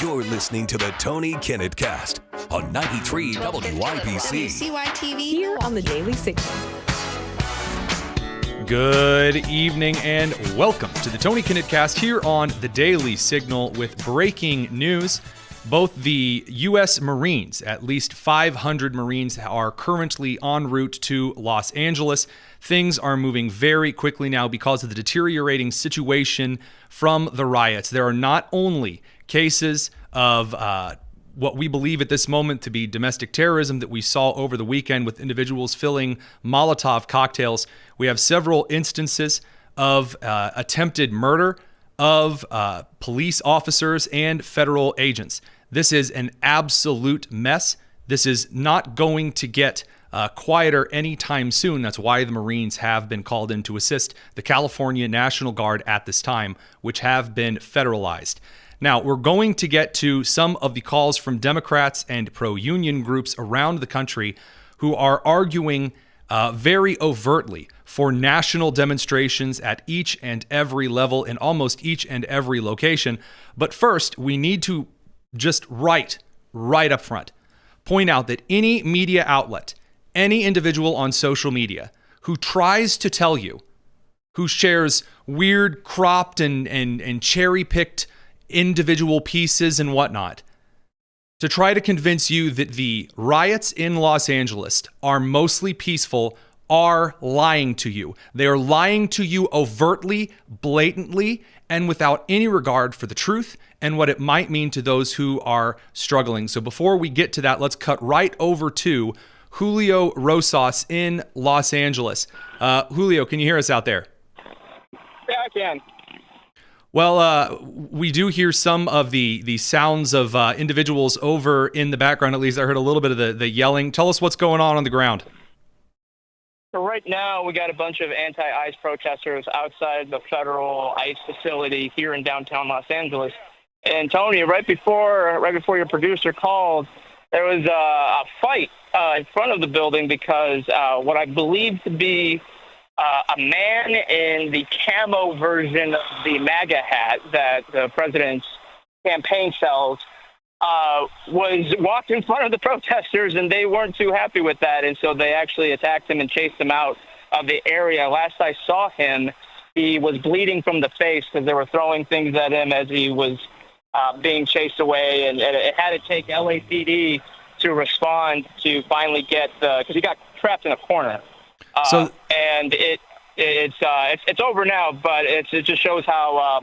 You're listening to the Tony Kinnett Cast on 93 WYPC. WCYTV Here on the Daily Signal. Good evening and welcome to the Tony Kinnett Cast here on the Daily Signal with breaking news. Both the U.S. Marines, at least 500 Marines, are currently en route to Los Angeles. Things are moving very quickly now because of the deteriorating situation from the riots. There are not only cases of what we believe at this moment to be domestic terrorism that we saw over the weekend with individuals filling Molotov cocktails. We have several instances of attempted murder of police officers and federal agents. This is an absolute mess. This is not going to get quieter anytime soon. That's why the Marines have been called in to assist the California National Guard at this time, which have been federalized. Now, we're going to get to some of the calls from Democrats and pro-union groups around the country who are arguing very overtly for national demonstrations at each and every level in almost each and every location. But first, we need to just right up front, point out that any media outlet, any individual on social media who tries to tell you, who shares weird cropped and cherry-picked individual pieces and whatnot, to try to convince you that the riots in Los Angeles are mostly peaceful, are lying to you. They are lying to you overtly, blatantly, and without any regard for the truth and what it might mean to those who are struggling. So before we get to that, let's cut right over to Julio Rosas in Los Angeles. Julio, can you hear us out there? Yeah, I can. Well, we do hear some of the sounds of individuals over in the background. At least I heard a little bit of the yelling. Tell us what's going on the ground. So right now we got a bunch of anti-ICE protesters outside the federal ICE facility here in downtown Los Angeles. And Tony, right before your producer called, there was a fight in front of the building because what I believe to be a man in the camo version of the MAGA hat that the president's campaign sells was walked in front of the protesters, and they weren't too happy with that, and so they actually attacked him and chased him out of the area. Last I saw him, he was bleeding from the face because they were throwing things at him as he was being chased away, and it had to take LAPD to respond to finally get because he got trapped in a corner. And it's over now, but it just shows how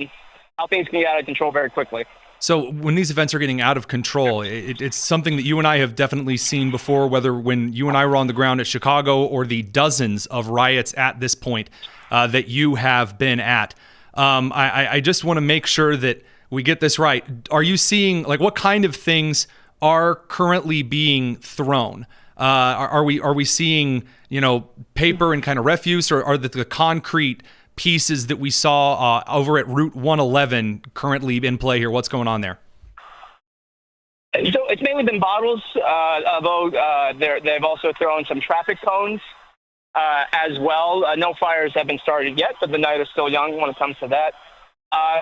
things can get out of control very quickly. So when these events are getting out of control, it's something that you and I have definitely seen before, whether when you and I were on the ground at Chicago or the dozens of riots at this point that you have been at. I just want to make sure that we get this right. Are you seeing, what kind of things are currently being thrown? Are we seeing, paper and kind of refuse, or are the concrete pieces that we saw over at Route 111 currently in play here? What's going on there? So it's mainly been bottles, although they've also thrown some traffic cones as well. No fires have been started yet, but the night is still young when it comes to that.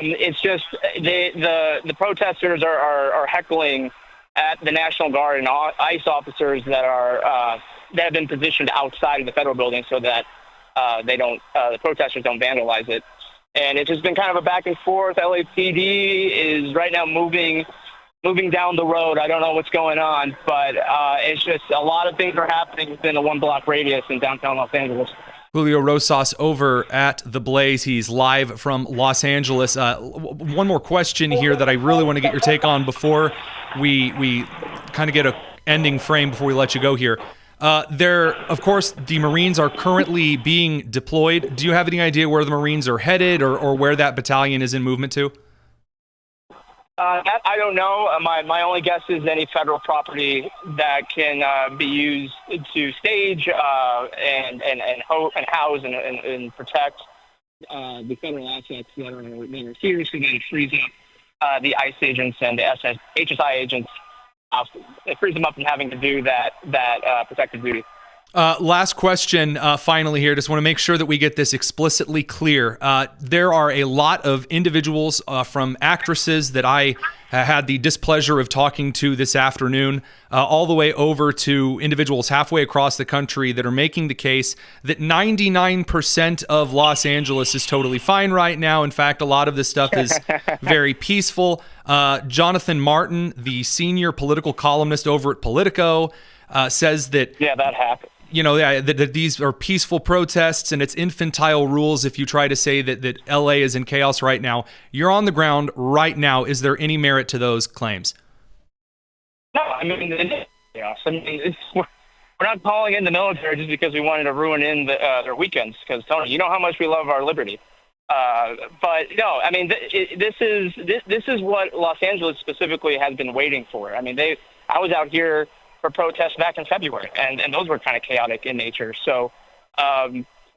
It's just the protesters are heckling at the National Guard and ICE officers that have been positioned outside of the federal building so that the protesters don't vandalize it. And it's just been kind of a back and forth. LAPD is right now moving down the road. I don't know what's going on, but it's just a lot of things are happening within a 1-block radius in downtown Los Angeles. Julio Rosas over at The Blaze. He's live from Los Angeles. One more question here that I really want to get your take on before we kind of get a ending frame before we let you go here. Of course, the Marines are currently being deployed. Do you have any idea where the Marines are headed or where that battalion is in movement to? I don't know. My only guess is any federal property that can be used to stage and house and protect the federal assets that are here, so that it frees up the ICE agents and the HSI agents. It frees them up from having to do that protective duty. Last question, finally here. Just want to make sure that we get this explicitly clear. There are a lot of individuals from actresses that I had the displeasure of talking to this afternoon, all the way over to individuals halfway across the country that are making the case that 99% of Los Angeles is totally fine right now. In fact, a lot of this stuff is very peaceful. Jonathan Martin, the senior political columnist over at Politico, says that... Yeah, that happened. That these are peaceful protests and it's infantile rules if you try to say that LA is in chaos right now. You're on the ground right now. Is there any merit to those claims? No, I mean, it's chaos. I mean, we're not calling in the military just because we wanted to ruin their weekends. Because, Tony, you know how much we love our liberty. But no, I mean, this is what Los Angeles specifically has been waiting for. I mean, I was out here for protests back in February, and those were kind of chaotic in nature. So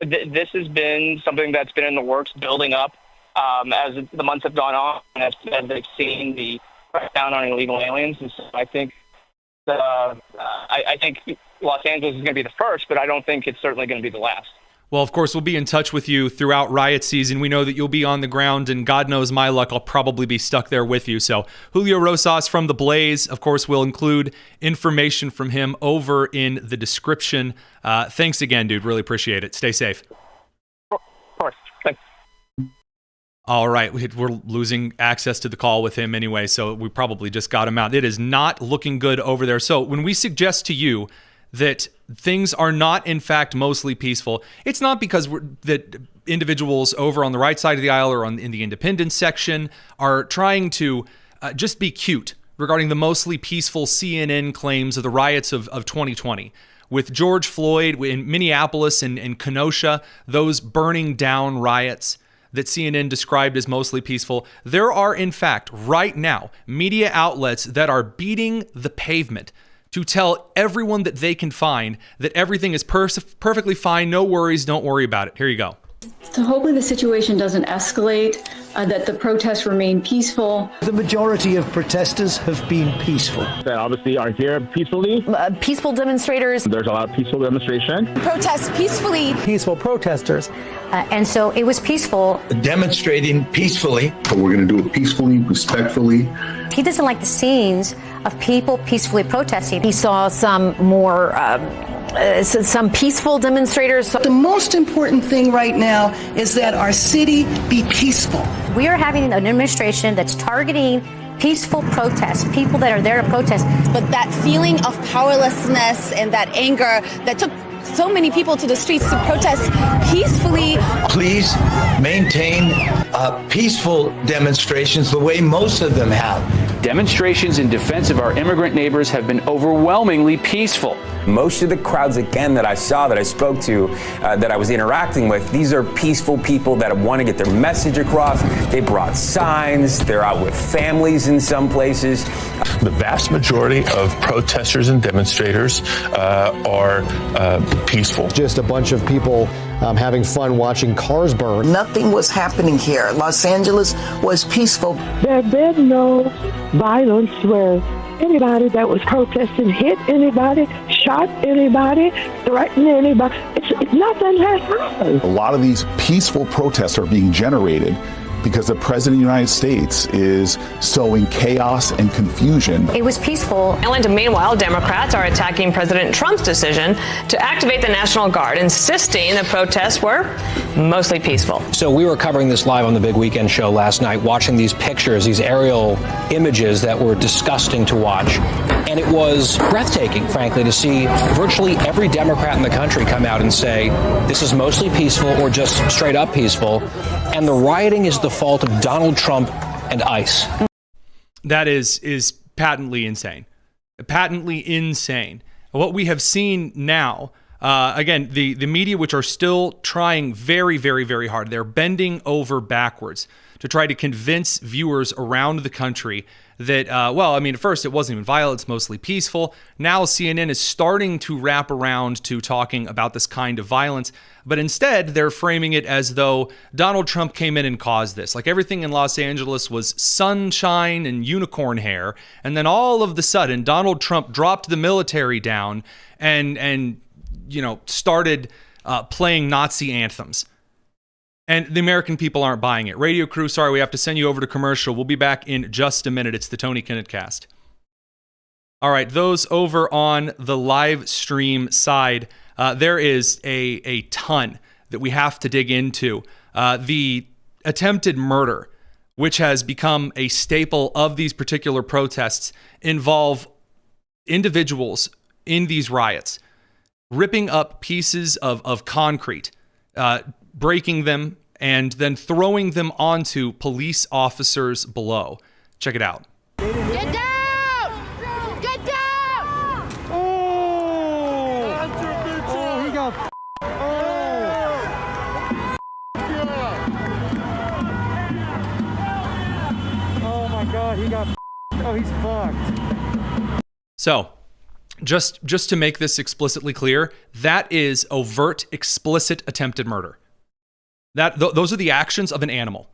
this has been something that's been in the works, building up as the months have gone on, and as they've seen the crackdown on illegal aliens. And so I think I think Los Angeles is going to be the first, but I don't think it's certainly going to be the last. Well, of course, we'll be in touch with you throughout riot season. We know that you'll be on the ground, and God knows my luck, I'll probably be stuck there with you. So Julio Rosas from The Blaze, of course, we'll include information from him over in the description. Thanks again, dude. Really appreciate it. Stay safe. Of course. Thanks. All right. We're losing access to the call with him anyway, so we probably just got him out. It is not looking good over there. So when we suggest to you that things are not, in fact, mostly peaceful, it's not because that individuals over on the right side of the aisle or in the independent section are trying to just be cute regarding the mostly peaceful CNN claims of the riots of 2020. With George Floyd in Minneapolis and Kenosha, those burning down riots that CNN described as mostly peaceful, there are, in fact, right now, media outlets that are beating the pavement to tell everyone that they can find that everything is perfectly fine, no worries, don't worry about it. Here you go. So hopefully the situation doesn't escalate, that the protests remain peaceful. The majority of protesters have been peaceful. That obviously are here peacefully. Peaceful demonstrators. There's a lot of peaceful demonstration. Protest peacefully. Peaceful protesters. And so it was peaceful. Demonstrating peacefully. But we're going to do it peacefully, respectfully. He doesn't like the scenes of people peacefully protesting. He saw some more, some peaceful demonstrators. The most important thing right now is that our city be peaceful. We are having an administration that's targeting peaceful protests, people that are there to protest. But that feeling of powerlessness and that anger that took so many people to the streets to protest peacefully. Please maintain peaceful demonstrations the way most of them have. Demonstrations in defense of our immigrant neighbors have been overwhelmingly peaceful. Most of the crowds, again, that I saw, that I spoke to, that I was interacting with, these are peaceful people that want to get their message across. They brought signs. They're out with families in some places. The vast majority of protesters and demonstrators are peaceful. Just a bunch of people having fun watching cars burn. Nothing was happening here. Los Angeles was peaceful. There had been no violence where anybody that was protesting hit anybody, shot anybody, threatened anybody. Nothing has happened. A lot of these peaceful protests are being generated because the President of the United States is sowing chaos and confusion. It was peaceful. And meanwhile, Democrats are attacking President Trump's decision to activate the National Guard, insisting the protests were mostly peaceful. So we were covering this live on the Big Weekend show last night, watching these pictures, these aerial images that were disgusting to watch. And it was breathtaking, frankly, to see virtually every Democrat in the country come out and say, this is mostly peaceful or just straight up peaceful. And the rioting is the fault of Donald Trump and ICE. That is patently insane. Patently insane. What we have seen now, again, the media, which are still trying very, very, very hard, they're bending over backwards to try to convince viewers around the country that, at first it wasn't even violent, it's mostly peaceful. Now CNN is starting to wrap around to talking about this kind of violence, but instead they're framing it as though Donald Trump came in and caused this. Like everything in Los Angeles was sunshine and unicorn hair, and then all of the sudden Donald Trump dropped the military down and started playing Nazi anthems. And the American people aren't buying it. Radio crew, sorry, we have to send you over to commercial. We'll be back in just a minute. It's the Tony Kinnett Cast. All right, those over on the live stream side, there is a ton that we have to dig into. The attempted murder, which has become a staple of these particular protests, involve individuals in these riots ripping up pieces of concrete, breaking them, and then throwing them onto police officers below. Check it out. Get down! Get down! Oh, he got oh my God, he got he's fucked. So, just to make this explicitly clear, that is overt, explicit attempted murder. Those are the actions of an animal.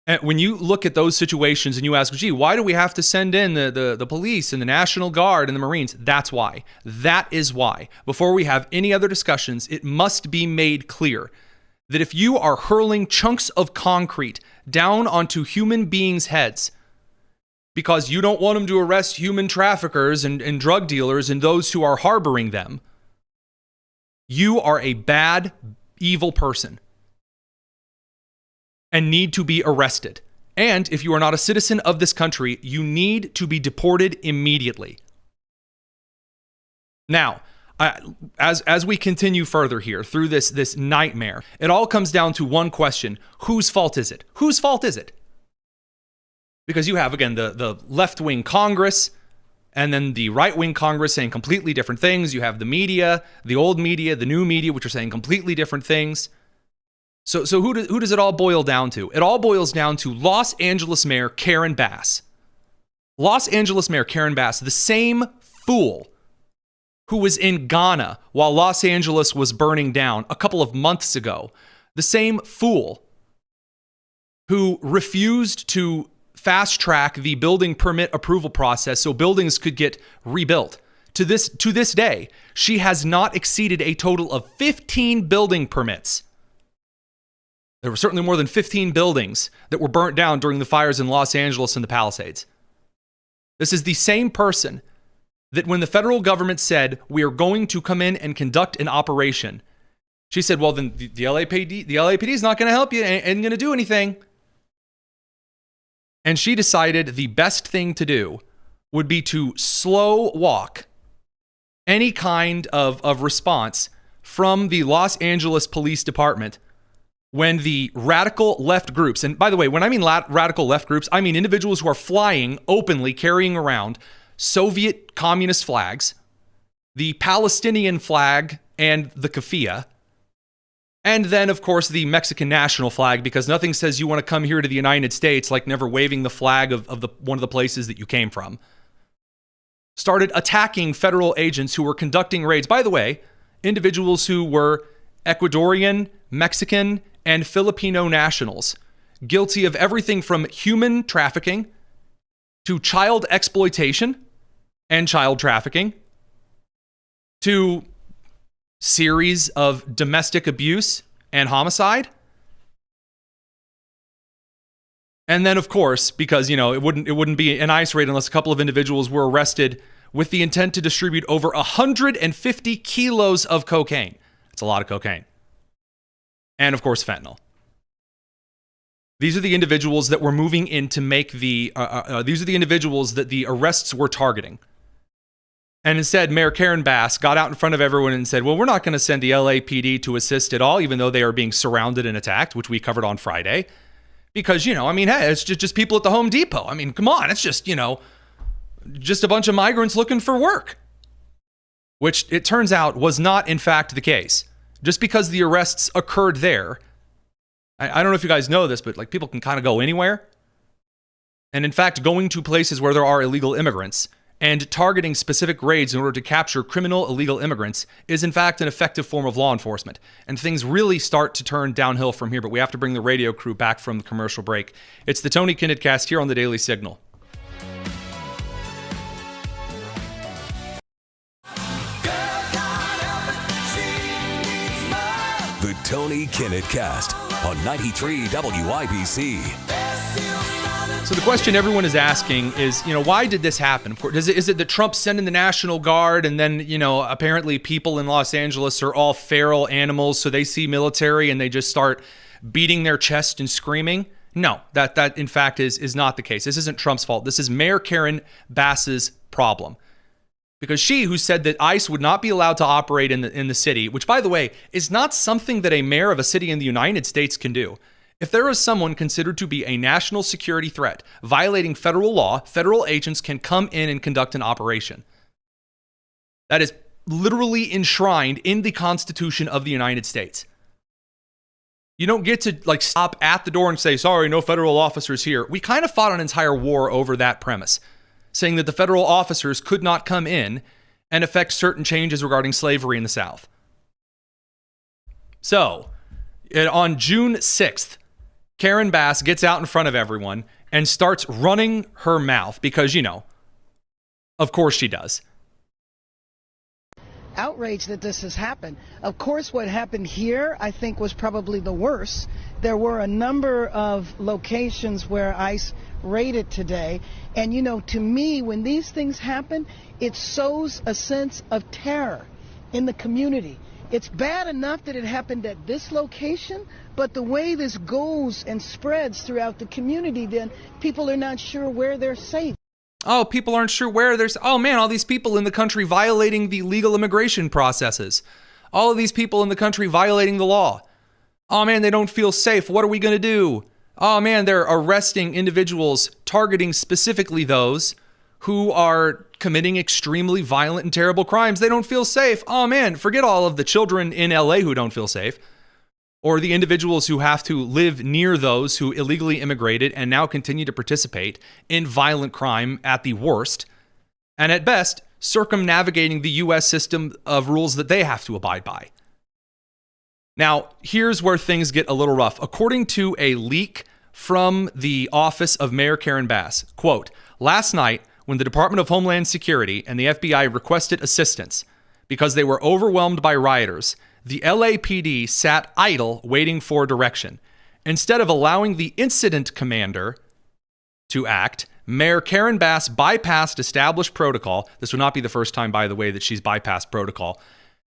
And when you look at those situations and you ask, gee, why do we have to send in the police and the National Guard and the Marines? That's why. That is why. Before we have any other discussions, it must be made clear that if you are hurling chunks of concrete down onto human beings' heads because you don't want them to arrest human traffickers and drug dealers and those who are harboring them, you are a bad, evil person and need to be arrested. And if you are not a citizen of this country, you need to be deported immediately. Now, as we continue further here through this nightmare, it all comes down to one question. Whose fault is it? Whose fault is it? Because you have, again, the left-wing Congress and then the right-wing Congress saying completely different things. You have the media, the old media, the new media, which are saying completely different things. So who does it all boil down to? It all boils down to Los Angeles Mayor Karen Bass. Los Angeles Mayor Karen Bass, the same fool who was in Ghana while Los Angeles was burning down a couple of months ago. The same fool who refused to fast track the building permit approval process so buildings could get rebuilt. To this day, she has not exceeded a total of 15 building permits. There were certainly more than 15 buildings that were burnt down during the fires in Los Angeles and the Palisades. This is the same person that when the federal government said, we are going to come in and conduct an operation, she said, well, then the LAPD is not going to help you and going to do anything. And she decided the best thing to do would be to slow walk any kind of response from the Los Angeles Police Department when the radical left groups, and by the way, when I mean radical left groups, I mean individuals who are flying openly, carrying around Soviet communist flags, the Palestinian flag and the keffiyeh, and then, of course, the Mexican national flag, because nothing says you want to come here to the United States like never waving the flag of one of the places that you came from, started attacking federal agents who were conducting raids. By the way, individuals who were Ecuadorian, Mexican, and Filipino nationals, guilty of everything from human trafficking to child exploitation and child trafficking to series of domestic abuse and homicide. And then, of course, because, it wouldn't be an ICE raid unless a couple of individuals were arrested with the intent to distribute over 150 kilos of cocaine. That's a lot of cocaine. And, of course, fentanyl. These are the individuals that were moving in to make these are the individuals that the arrests were targeting. And instead, Mayor Karen Bass got out in front of everyone and said, well, we're not going to send the LAPD to assist at all, even though they are being surrounded and attacked, which we covered on Friday. Because, hey, it's just people at the Home Depot. Come on, it's just a bunch of migrants looking for work. Which it turns out was not, in fact, the case. Just because the arrests occurred there, I don't know if you guys know this, but people can kind of go anywhere. And in fact, going to places where there are illegal immigrants and targeting specific raids in order to capture criminal illegal immigrants is in fact an effective form of law enforcement. And things really start to turn downhill from here, but we have to bring the radio crew back from the commercial break. It's the Tony Kinnett Cast here on the Daily Signal. Tony Kinnett Cast on 93 WIBC. So the question everyone is asking is, why did this happen? Of course, is it that Trump sent in the National Guard and then, apparently people in Los Angeles are all feral animals, so they see military and they just start beating their chest and screaming? No, that in fact is not the case. This isn't Trump's fault. This is Mayor Karen Bass's problem. Because she, who said that ICE would not be allowed to operate in the city, which, by the way, is not something that a mayor of a city in the United States can do. If there is someone considered to be a national security threat, violating federal law, federal agents can come in and conduct an operation. That is literally enshrined in the Constitution of the United States. You don't get to stop at the door and say, sorry, no federal officers here. We kind of fought an entire war over that premise, saying that the federal officers could not come in and affect certain changes regarding slavery in the South. So, on June 6th, Karen Bass gets out in front of everyone and starts running her mouth because, of course she does. Outraged that this has happened. Of course, what happened here, I think, was probably the worst. There were a number of locations where ICE raided today. And, to me, when these things happen, it sows a sense of terror in the community. It's bad enough that it happened at this location, but the way this goes and spreads throughout the community, then people are not sure where they're safe. Oh, people aren't sure where there's... Oh, man, all these people in the country violating the legal immigration processes. All of these people in the country violating the law. Oh, man, they don't feel safe. What are we going to do? Oh, man, they're arresting individuals, targeting specifically those who are committing extremely violent and terrible crimes. They don't feel safe. Oh, man, forget all of the children in LA who don't feel safe. Or the individuals who have to live near those who illegally immigrated and now continue to participate in violent crime at the worst, and at best, circumnavigating the U.S. system of rules that they have to abide by. Now, here's where things get a little rough. According to a leak from the office of Mayor Karen Bass, quote, last night, when the Department of Homeland Security and the FBI requested assistance because they were overwhelmed by rioters, the LAPD sat idle waiting for direction. Instead of allowing the incident commander to act, Mayor Karen Bass bypassed established protocol. This would not be the first time, by the way, that she's bypassed protocol.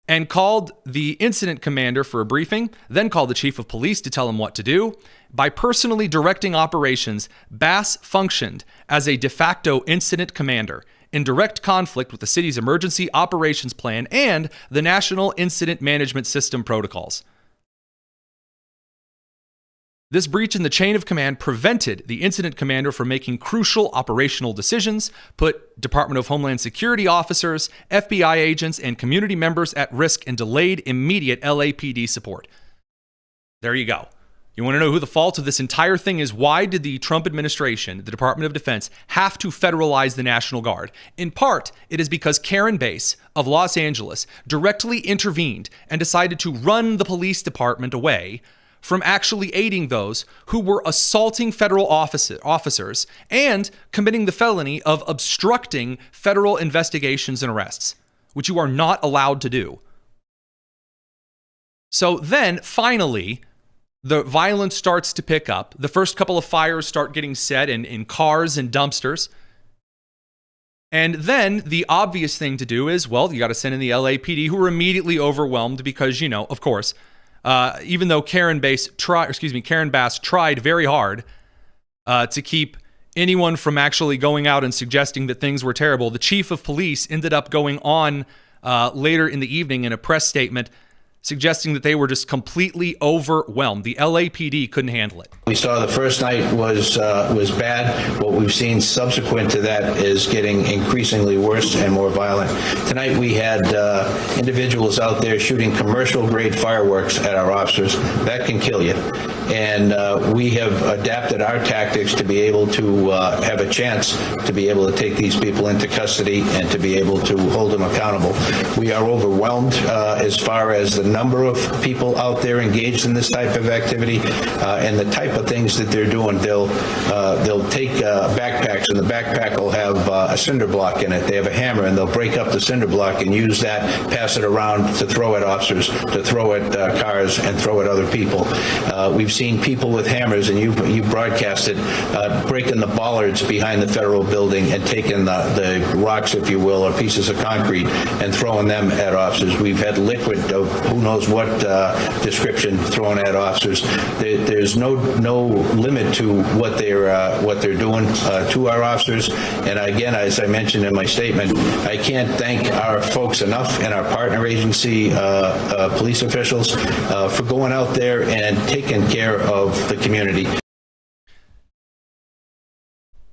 And called the incident commander for a briefing, then called the chief of police to tell him what to do. By personally directing operations, Bass functioned as a de facto incident commander in direct conflict with the city's emergency operations plan and the National Incident Management System protocols. This breach in the chain of command prevented the incident commander from making crucial operational decisions, put Department of Homeland Security officers, FBI agents, and community members at risk, and delayed immediate LAPD support. There you go. You want to know who the fault of this entire thing is? Why did the Trump administration, the Department of Defense, have to federalize the National Guard? In part, it is because Karen Bass of Los Angeles directly intervened and decided to run the police department away from actually aiding those who were assaulting federal officers and committing the felony of obstructing federal investigations and arrests, which you are not allowed to do. So then, finally, the violence starts to pick up. The first couple of fires start getting set in cars and dumpsters. And then the obvious thing to do is, well, you got to send in the LAPD, who are immediately overwhelmed because, of course, even though Karen Bass tried very hard to keep anyone from actually going out and suggesting that things were terrible, the chief of police ended up going on later in the evening in a press statement suggesting that they were just completely overwhelmed. The LAPD couldn't handle it. We saw the first night was bad. What we've seen subsequent to that is getting increasingly worse and more violent. Tonight we had individuals out there shooting commercial-grade fireworks at our officers. That can kill you. And we have adapted our tactics to be able to have a chance to be able to take these people into custody and to be able to hold them accountable. We are overwhelmed as far as the number of people out there engaged in this type of activity, and the type of things that they're doing. They'll take backpacks, and the backpack will have a cinder block in it. They have a hammer, and they'll break up the cinder block and use that, pass it around to throw at officers, to throw at cars, and throw at other people. We've seen people with hammers, and you broadcasted, breaking the bollards behind the federal building and taking the rocks, if you will, or pieces of concrete, and throwing them at officers. We've had liquid of who knows what description thrown at officers. There's no limit to what they're doing to our officers. And again, as I mentioned in my statement, I can't thank our folks enough and our partner agency police officials for going out there and taking care of the community.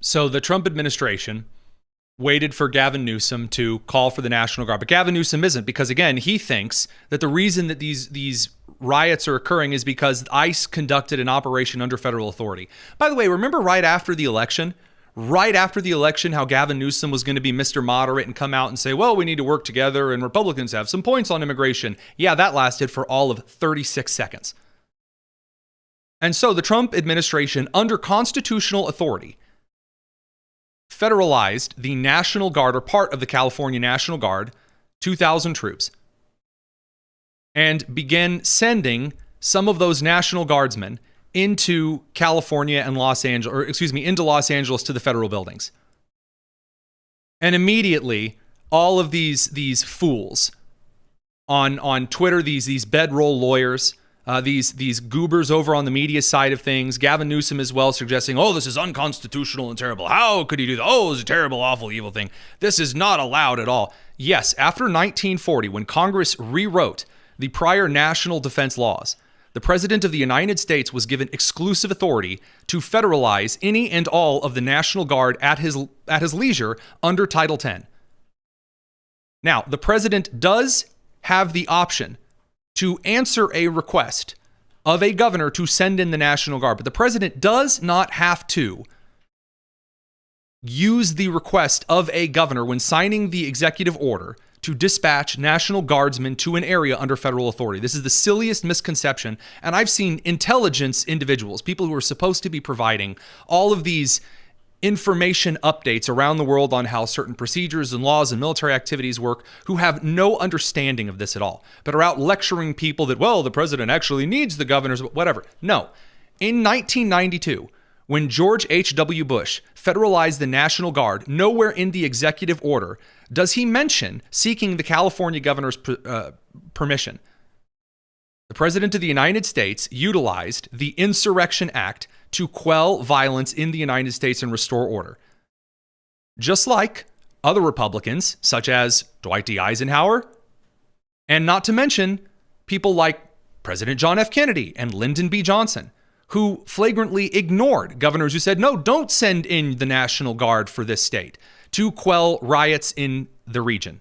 So the Trump administration waited for Gavin Newsom to call for the National Guard. But Gavin Newsom isn't, because, again, he thinks that the reason that these riots are occurring is because ICE conducted an operation under federal authority. By the way, remember right after the election, how Gavin Newsom was going to be Mr. Moderate and come out and say, well, we need to work together and Republicans have some points on immigration. Yeah, that lasted for all of 36 seconds. And so the Trump administration, under constitutional authority, federalized the National Guard, or part of the California National Guard, 2,000 troops, and began sending some of those National Guardsmen into California and into Los Angeles to the federal buildings. And immediately, all of these fools on Twitter, these bedroll lawyers, these goobers over on the media side of things, Gavin Newsom as well, suggesting, oh, this is unconstitutional and terrible. How could he do that? Oh, it's a terrible, awful, evil thing. This is not allowed at all. Yes, after 1940, when Congress rewrote the prior national defense laws, the President of the United States was given exclusive authority to federalize any and all of the National Guard at his leisure under Title X. Now, the President does have the option to answer a request of a governor to send in the National Guard, but the President does not have to use the request of a governor when signing the executive order to dispatch National Guardsmen to an area under federal authority. This is the silliest misconception, and I've seen intelligence individuals, people who are supposed to be providing all of these information updates around the world on how certain procedures and laws and military activities work, who have no understanding of this at all, but are out lecturing people that, well, the president actually needs the governors, whatever. No. In 1992, when George H.W. Bush federalized the National Guard, nowhere in the executive order does he mention seeking the California governor's permission. The President of the United States utilized the Insurrection Act to quell violence in the United States and restore order. Just like other Republicans, such as Dwight D. Eisenhower, and not to mention people like President John F. Kennedy and Lyndon B. Johnson, who flagrantly ignored governors who said, no, don't send in the National Guard for this state to quell riots in the region.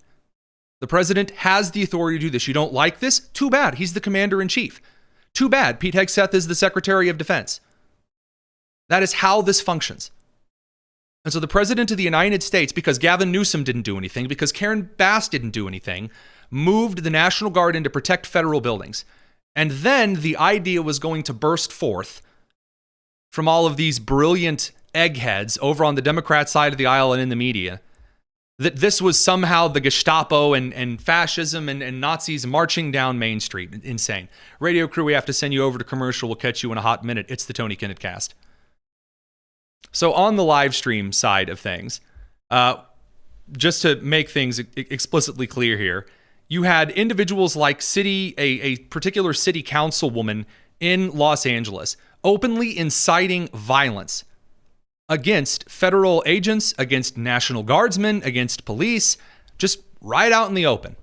The president has the authority to do this. You don't like this? Too bad. He's the commander-in-chief. Too bad. Pete Hegseth is the Secretary of Defense. That is how this functions. And so the President of the United States, because Gavin Newsom didn't do anything, because Karen Bass didn't do anything, moved the National Guard in to protect federal buildings. And then the idea was going to burst forth from all of these brilliant eggheads over on the Democrat side of the aisle and in the media, that this was somehow the Gestapo and fascism and Nazis marching down Main Street. Insane. Radio crew, we have to send you over to commercial. We'll catch you in a hot minute. It's the Tony Kinnett Cast. So on the live stream side of things, just to make things explicitly clear here, you had individuals like a particular city councilwoman in Los Angeles openly inciting violence against federal agents, against National Guardsmen, against police, just right out in the open.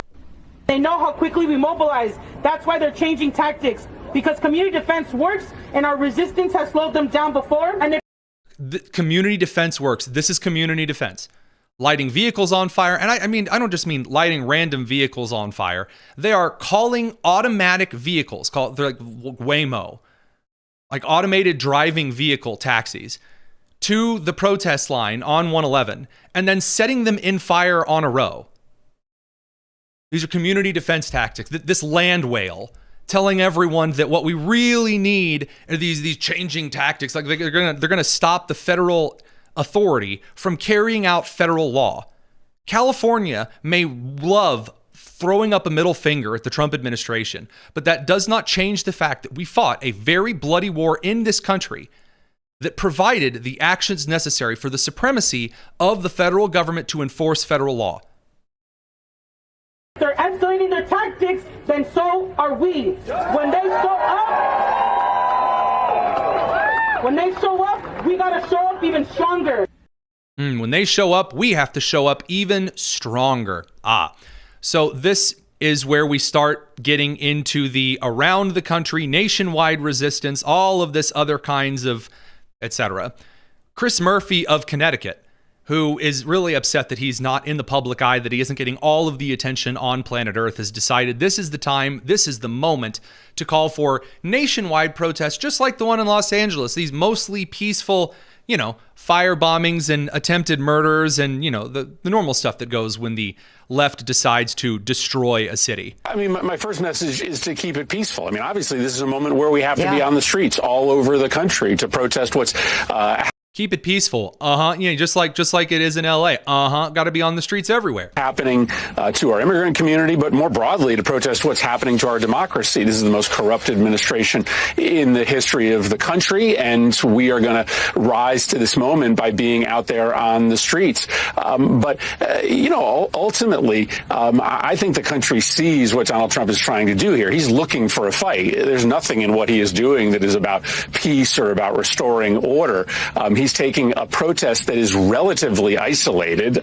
They know how quickly we mobilize. That's why they're changing tactics, because community defense works and our resistance has slowed them down before. And the community defense works. This is community defense. Lighting vehicles on fire. And I mean, I don't just mean lighting random vehicles on fire. They are calling automatic vehicles, they're like Waymo, like automated driving vehicle taxis, to the protest line on 111 and then setting them in fire on a row. These are community defense tactics. This land whale telling everyone that what we really need are these changing tactics. Like they're gonna stop the federal authority from carrying out federal law. California may love throwing up a middle finger at the Trump administration, but that does not change the fact that we fought a very bloody war in this country that provided the actions necessary for the supremacy of the federal government to enforce federal law. They're escalating their tactics, then so are we. When they show up, we gotta show up even stronger. When they show up, we have to show up even stronger. So this is where we start getting into the around the country, nationwide resistance, all of this other kinds of, etc. Chris Murphy of Connecticut, who is really upset that he's not in the public eye, that he isn't getting all of the attention on planet Earth, has decided this is the time, this is the moment to call for nationwide protests, just like the one in Los Angeles. These mostly peaceful, fire bombings and attempted murders and, the normal stuff that goes when the left decides to destroy a city. I mean, my first message is to keep it peaceful. I mean, obviously, this is a moment where we have to be on the streets all over the country to protest what's keep it peaceful. Just like it is in LA. Got to be on the streets everywhere. Happening to our immigrant community, but more broadly to protest what's happening to our democracy. This is the most corrupt administration in the history of the country, and we are going to rise to this moment by being out there on the streets. Ultimately, I think the country sees what Donald Trump is trying to do here. He's looking for a fight. There's nothing in what he is doing that is about peace or about restoring order. He's taking a protest that is relatively isolated.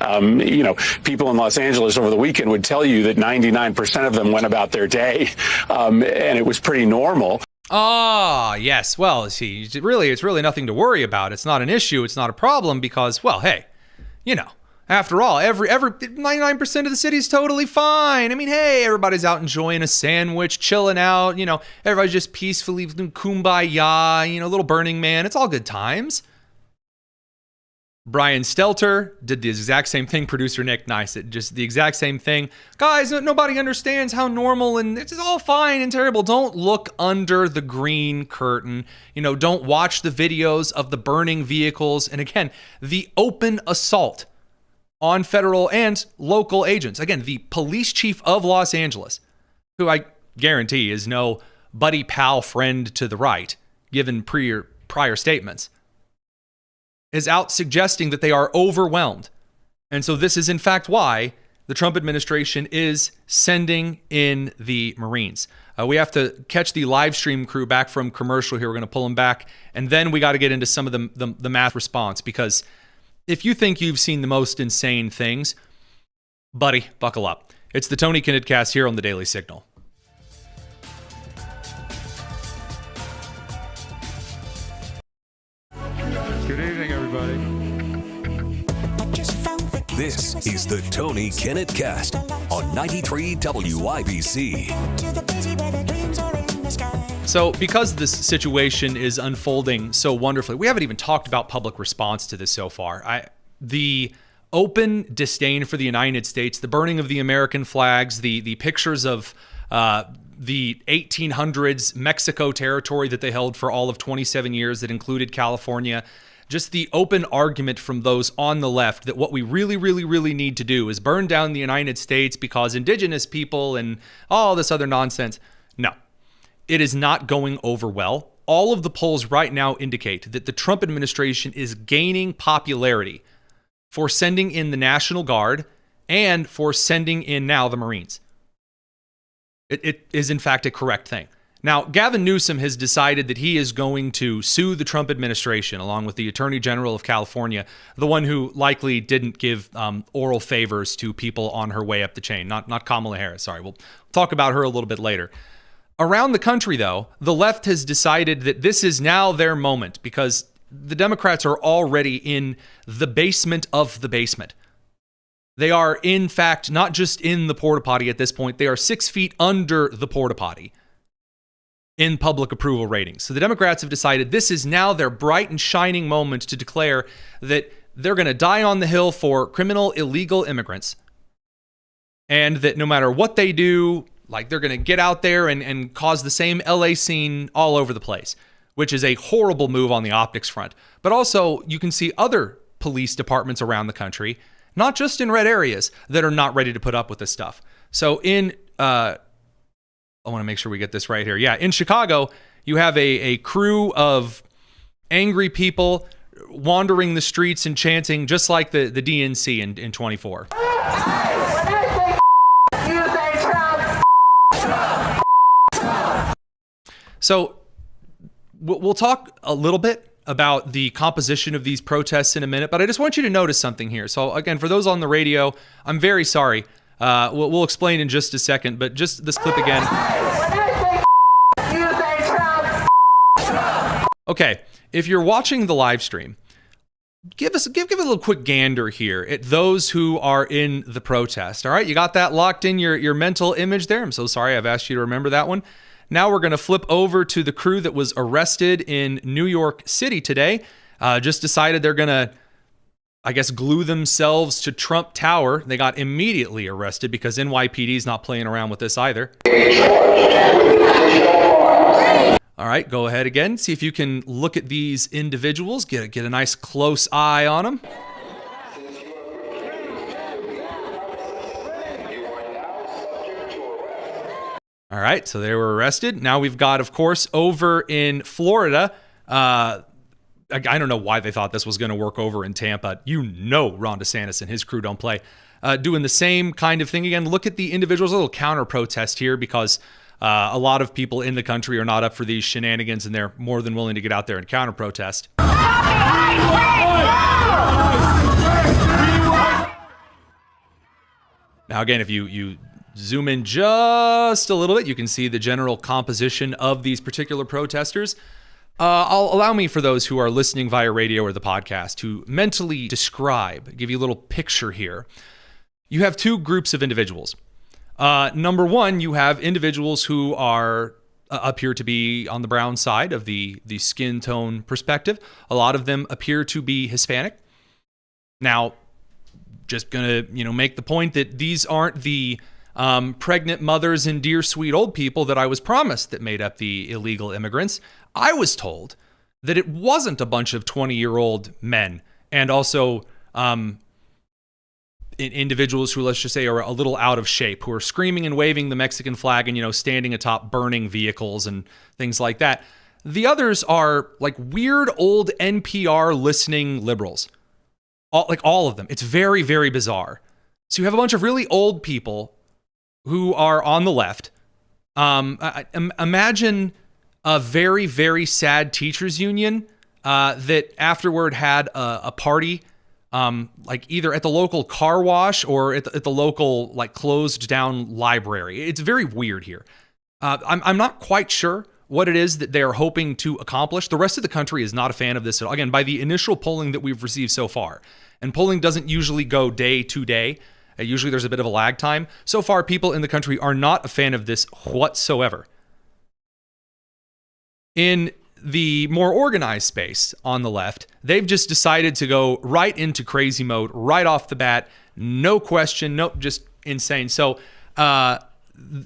People in Los Angeles over the weekend would tell you that 99% of them went about their day, and it was pretty normal. Yes. Well, see, it's really nothing to worry about. It's not an issue. It's not a problem because, well, hey, after all, every 99% of the city is totally fine. I mean, hey, everybody's out enjoying a sandwich, chilling out. Everybody's just peacefully doing kumbaya. Little Burning Man. It's all good times. Brian Stelter did the exact same thing. Producer Nick Nice, just the exact same thing. Guys, nobody understands how normal and it's all fine and terrible. Don't look under the green curtain. Don't watch the videos of the burning vehicles. And again, the open assault on federal and local agents. Again, the police chief of Los Angeles, who I guarantee is no buddy pal friend to the right, given prior statements, is out suggesting that they are overwhelmed. And so this is in fact why the Trump administration is sending in the Marines. We have to catch the live stream crew back from commercial here. We're going to pull them back. And then we got to get into some of the math response, because if you think you've seen the most insane things, buddy, buckle up. It's the Tony Kinnett Cast here on the Daily Signal. Good evening, everybody. This is the Tony Kinnett Cast on 93 WIBC. So because this situation is unfolding so wonderfully, we haven't even talked about public response to this so far. The open disdain for the United States, the burning of the American flags, the pictures of the 1800s Mexico territory that they held for all of 27 years that included California, just the open argument from those on the left that what we really, really, really need to do is burn down the United States because indigenous people and all this other nonsense. No, it is not going over well. All of the polls right now indicate that the Trump administration is gaining popularity for sending in the National Guard and for sending in now the Marines. It is in fact a correct thing. Now, Gavin Newsom has decided that he is going to sue the Trump administration along with the Attorney General of California, the one who likely didn't give oral favors to people on her way up the chain. Not Kamala Harris, sorry. We'll talk about her a little bit later. Around the country, though, the left has decided that this is now their moment because the Democrats are already in the basement of the basement. They are, in fact, not just in the porta potty at this point. They are 6 feet under the porta potty in public approval ratings. So the Democrats have decided this is now their bright and shining moment to declare that they're going to die on the Hill for criminal illegal immigrants. and that no matter what they do, like they're going to get out there and cause the same LA scene all over the place, which is a horrible move on the optics front. But also, you can see other police departments around the country, not just in red areas, that are not ready to put up with this stuff. So I want to make sure we get this right here. Yeah, in Chicago, you have a crew of angry people wandering the streets and chanting just like the DNC in 24. So we'll talk a little bit about the composition of these protests in a minute, but I just want you to notice something here. So again, for those on the radio, I'm very sorry. We'll explain in just a second, but just this clip again. Okay, if you're watching the live stream, give a little quick gander here at those who are in the protest. All right, you got that locked in your mental image there? I'm so sorry, I've asked you to remember that one. Now we're going to flip over to the crew that was arrested in New York City today. Just decided they're going to, I guess, glue themselves to Trump Tower. They got immediately arrested because NYPD's not playing around with this either. All right, go ahead again. See if you can look at these individuals. Get a nice close eye on them. All right, so they were arrested. Now we've got, of course, over in Florida. I don't know why they thought this was going to work over in Tampa. You know Ron DeSantis and his crew don't play. Doing the same kind of thing again. Look at the individuals, a little counter-protest here because a lot of people in the country are not up for these shenanigans, and they're more than willing to get out there and counter-protest. Now again, if you zoom in just a little bit, you can see the general composition of these particular protesters. Allow me, for those who are listening via radio or the podcast, to mentally describe, give you a little picture here. You have two groups of individuals. Number one, you have individuals who are appear to be on the brown side of the skin tone perspective. A lot of them appear to be Hispanic. Now, just gonna make the point that these aren't the pregnant mothers and dear sweet old people that I was promised that made up the illegal immigrants. I was told that it wasn't a bunch of 20-year-old men and also individuals who, let's just say, are a little out of shape, who are screaming and waving the Mexican flag and, standing atop burning vehicles and things like that. The others are like weird old NPR listening liberals. All of them. It's very, very bizarre. So you have a bunch of really old people who are on the left. Imagine a very, very sad teachers union that afterward had a party, either at the local car wash or at the local closed down library. It's very weird here. I'm not quite sure what it is that they are hoping to accomplish. The rest of the country is not a fan of this at all. Again, by the initial polling that we've received so far, and polling doesn't usually go day to day. Usually there's a bit of a lag time. So far, people in the country are not a fan of this whatsoever. In the more organized space on the left, they've just decided to go right into crazy mode right off the bat. No question. Nope, just insane. So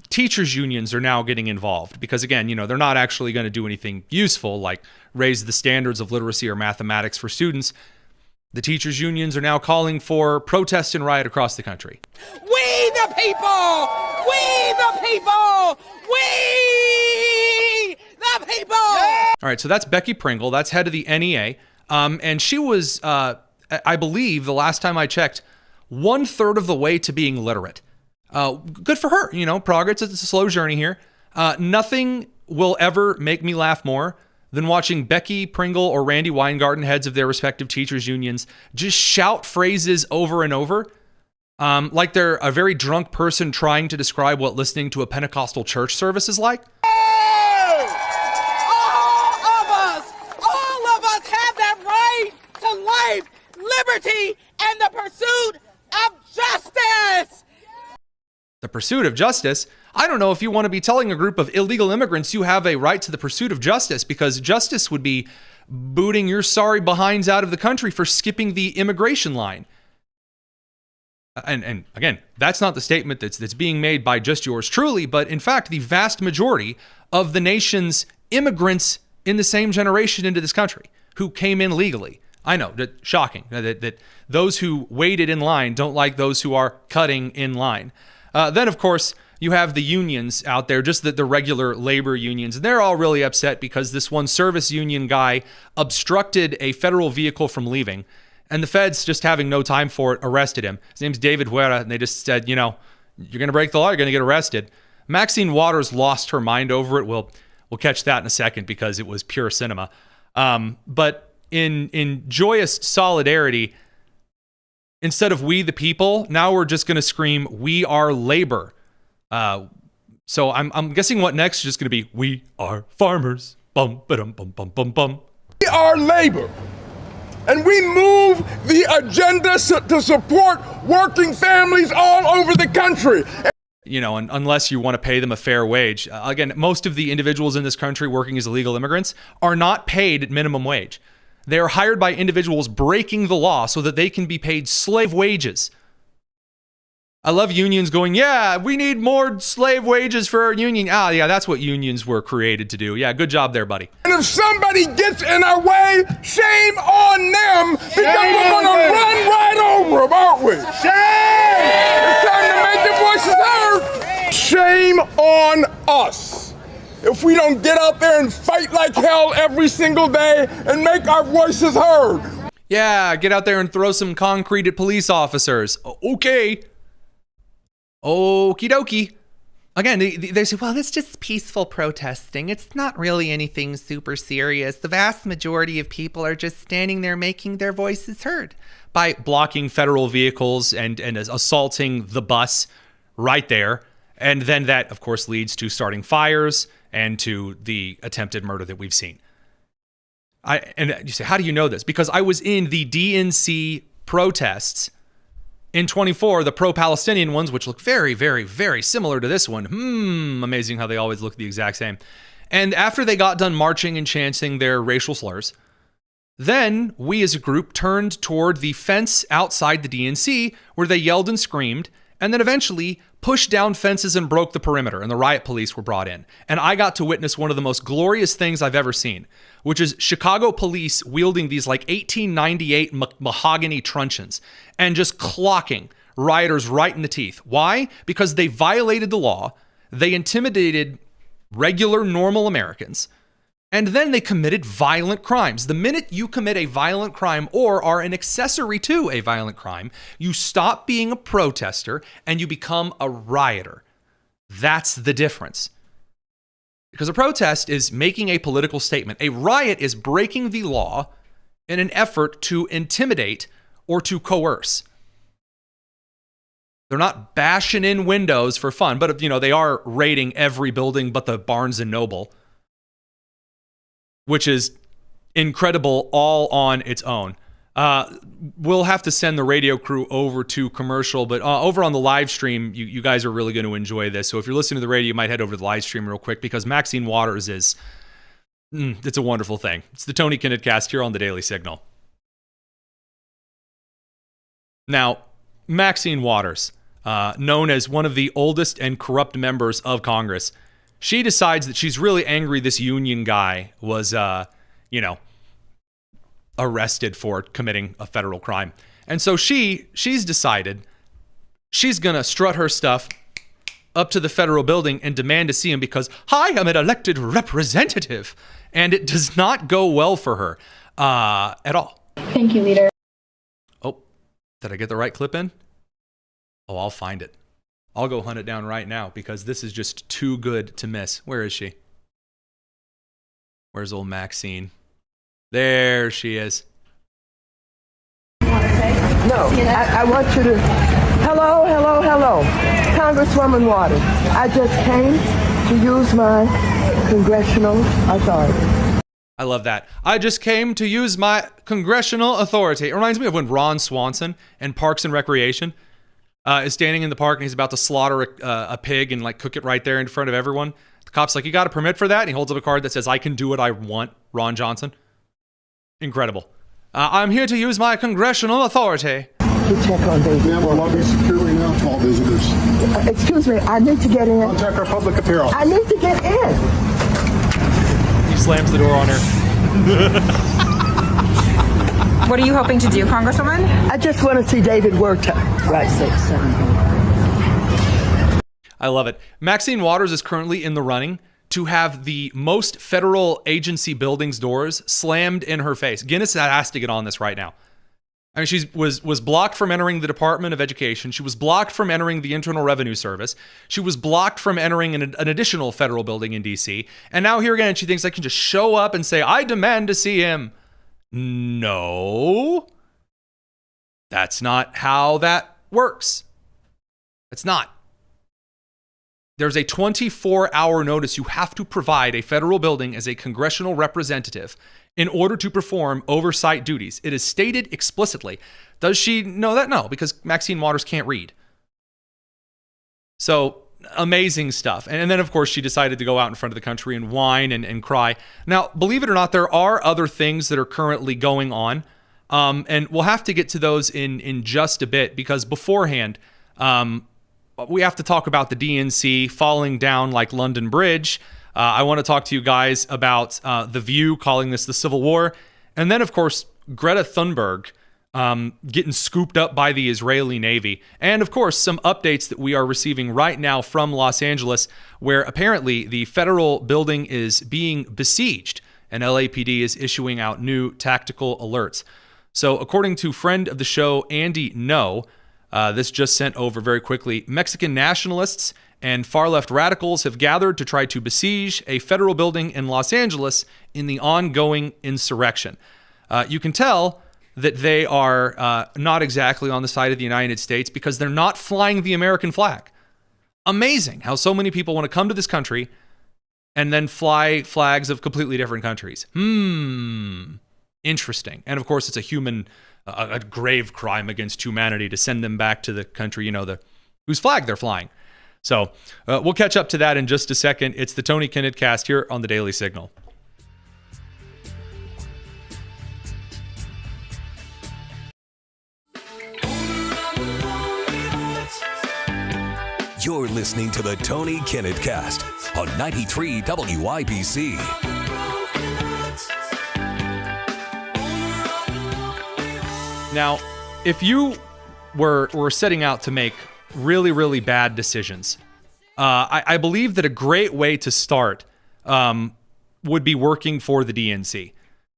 teachers unions are now getting involved because, again, they're not actually going to do anything useful like raise the standards of literacy or mathematics for students. The teachers unions are now calling for protest and riot across the country. We the people! We the people! We the people! All right, so that's Becky Pringle. That's head of the NEA. And she was, I believe, the last time I checked, 1/3 of the way to being literate. Good for her. Progress. It's a slow journey here. Nothing will ever make me laugh more than watching Becky Pringle or Randy Weingarten, heads of their respective teachers unions, just shout phrases over and over, like they're a very drunk person trying to describe what listening to a Pentecostal church service is like. All of us have that right to life, liberty, and the pursuit of justice. The pursuit of justice? I don't know if you want to be telling a group of illegal immigrants you have a right to the pursuit of justice, because justice would be booting your sorry behinds out of the country for skipping the immigration line. And again, that's not the statement that's being made by just yours truly, but in fact, the vast majority of the nation's immigrants in the same generation into this country who came in legally. I know, shocking that those who waited in line don't like those who are cutting in line. Then, of course, you have the unions out there, just the regular labor unions, and they're all really upset because this one service union guy obstructed a federal vehicle from leaving. And the feds, just having no time for it, arrested him. His name's David Huerta, and they just said, you're going to break the law, you're going to get arrested. Maxine Waters lost her mind over it. We'll catch that in a second because it was pure cinema. But in joyous solidarity, instead of we the people, now we're just going to scream, we are labor. So I'm guessing what next is just going to be, we are farmers. Bum, ba-dum, bum, bum, bum, bum. We are labor. And we move the agenda to support working families all over the country. And unless you want to pay them a fair wage. Again, most of the individuals in this country working as illegal immigrants are not paid minimum wage. They are hired by individuals breaking the law so that they can be paid slave wages. I love unions going, yeah, we need more slave wages for our union. Yeah, that's what unions were created to do. Yeah, good job there, buddy. And if somebody gets in our way, shame on them, because we're going to run right over them, aren't we? Shame! It's time to make your voices heard. Shame on us if we don't get out there and fight like hell every single day and make our voices heard. Yeah, get out there and throw some concrete at police officers. Okay. Okie dokie. Again, they say, well, it's just peaceful protesting. It's not really anything super serious. The vast majority of people are just standing there making their voices heard by blocking federal vehicles and assaulting the bus right there. And then that, of course, leads to starting fires and to the attempted murder that we've seen. And you say, how do you know this? Because I was in the DNC protests in 24, the pro-Palestinian ones, which look very, very, very similar to this one. Amazing how they always look the exact same. And after they got done marching and chanting their racial slurs, then we as a group turned toward the fence outside the DNC where they yelled and screamed, and then eventually pushed down fences and broke the perimeter, and the riot police were brought in. And I got to witness one of the most glorious things I've ever seen, which is Chicago police wielding these like 1898 mahogany truncheons and just clocking rioters right in the teeth. Why? Because they violated the law, they intimidated regular, normal Americans, and then they committed violent crimes. The minute you commit a violent crime or are an accessory to a violent crime, you stop being a protester and you become a rioter. That's the difference. Because a protest is making a political statement. A riot is breaking the law in an effort to intimidate or to coerce. They're not bashing in windows for fun, but they are raiding every building but the Barnes and Noble, which is incredible all on its own. We'll have to send the radio crew over to commercial, but over on the live stream, you guys are really going to enjoy this. So if you're listening to the radio, you might head over to the live stream real quick because Maxine Waters is, it's a wonderful thing. It's the Tony Kinnett Cast here on the Daily Signal. Now, Maxine Waters, known as one of the oldest and corrupt members of Congress, she decides that she's really angry this union guy was, arrested for committing a federal crime. And so she's decided she's going to strut her stuff up to the federal building and demand to see him because, hi, I'm an elected representative. And it does not go well for her at all. Thank you, Leader. Oh, did I get the right clip in? Oh, I'll find it. I'll go hunt it down right now because this is just too good to miss. Where is she? Where's old Maxine? There she is. No, I want you to... Hello. Congresswoman Waters. I just came to use my congressional authority. I love that. I just came to use my congressional authority. It reminds me of when Ron Swanson in Parks and Recreation is standing in the park and he's about to slaughter a pig and cook it right there in front of everyone. The cop's like, you got a permit for that? And he holds up a card that says, I can do what I want, Ron Johnson. Incredible. I'm here to use my congressional authority. to check on David. Ma'am, our lobby is securely now for all visitors. Excuse me, I need to get in. Contact our public appeal. I need to get in. He slams the door on her. What are you hoping to do, Congresswoman? I just want to see David Huerta. Right, 6, 7. I love it. Maxine Waters is currently in the running to have the most federal agency buildings doors slammed in her face. Guinness has to get on this right now. I mean, she was blocked from entering the Department of Education. She was blocked from entering the Internal Revenue Service. She was blocked from entering an additional federal building in D.C. And now here again, she thinks I can just show up and say, I demand to see him. No. That's not how that works. It's not. There's a 24-hour notice you have to provide a federal building as a congressional representative in order to perform oversight duties. It is stated explicitly. Does she know that? No, because Maxine Waters can't read. So amazing stuff. And then, of course, she decided to go out in front of the country and whine and cry. Now, believe it or not, there are other things that are currently going on. And we'll have to get to those in just a bit, because beforehand, we have to talk about the DNC falling down like London Bridge. I want to talk to you guys about The View calling this the Civil War. And then, of course, Greta Thunberg getting scooped up by the Israeli Navy. And, of course, some updates that we are receiving right now from Los Angeles, where apparently the federal building is being besieged and LAPD is issuing out new tactical alerts. So, according to friend of the show, Andy No, this just sent over very quickly. Mexican nationalists and far-left radicals have gathered to try to besiege a federal building in Los Angeles in the ongoing insurrection. You can tell that they are not exactly on the side of the United States because they're not flying the American flag. Amazing how so many people want to come to this country and then fly flags of completely different countries. Interesting. And of course, it's a grave crime against humanity to send them back to the country, whose flag they're flying. So we'll catch up to that in just a second. It's the Tony Kinnett Cast here on the Daily Signal. You're listening to the Tony Kinnett Cast on 93 WIBC. Now, if you were setting out to make really, really bad decisions, I believe that a great way to start would be working for the DNC.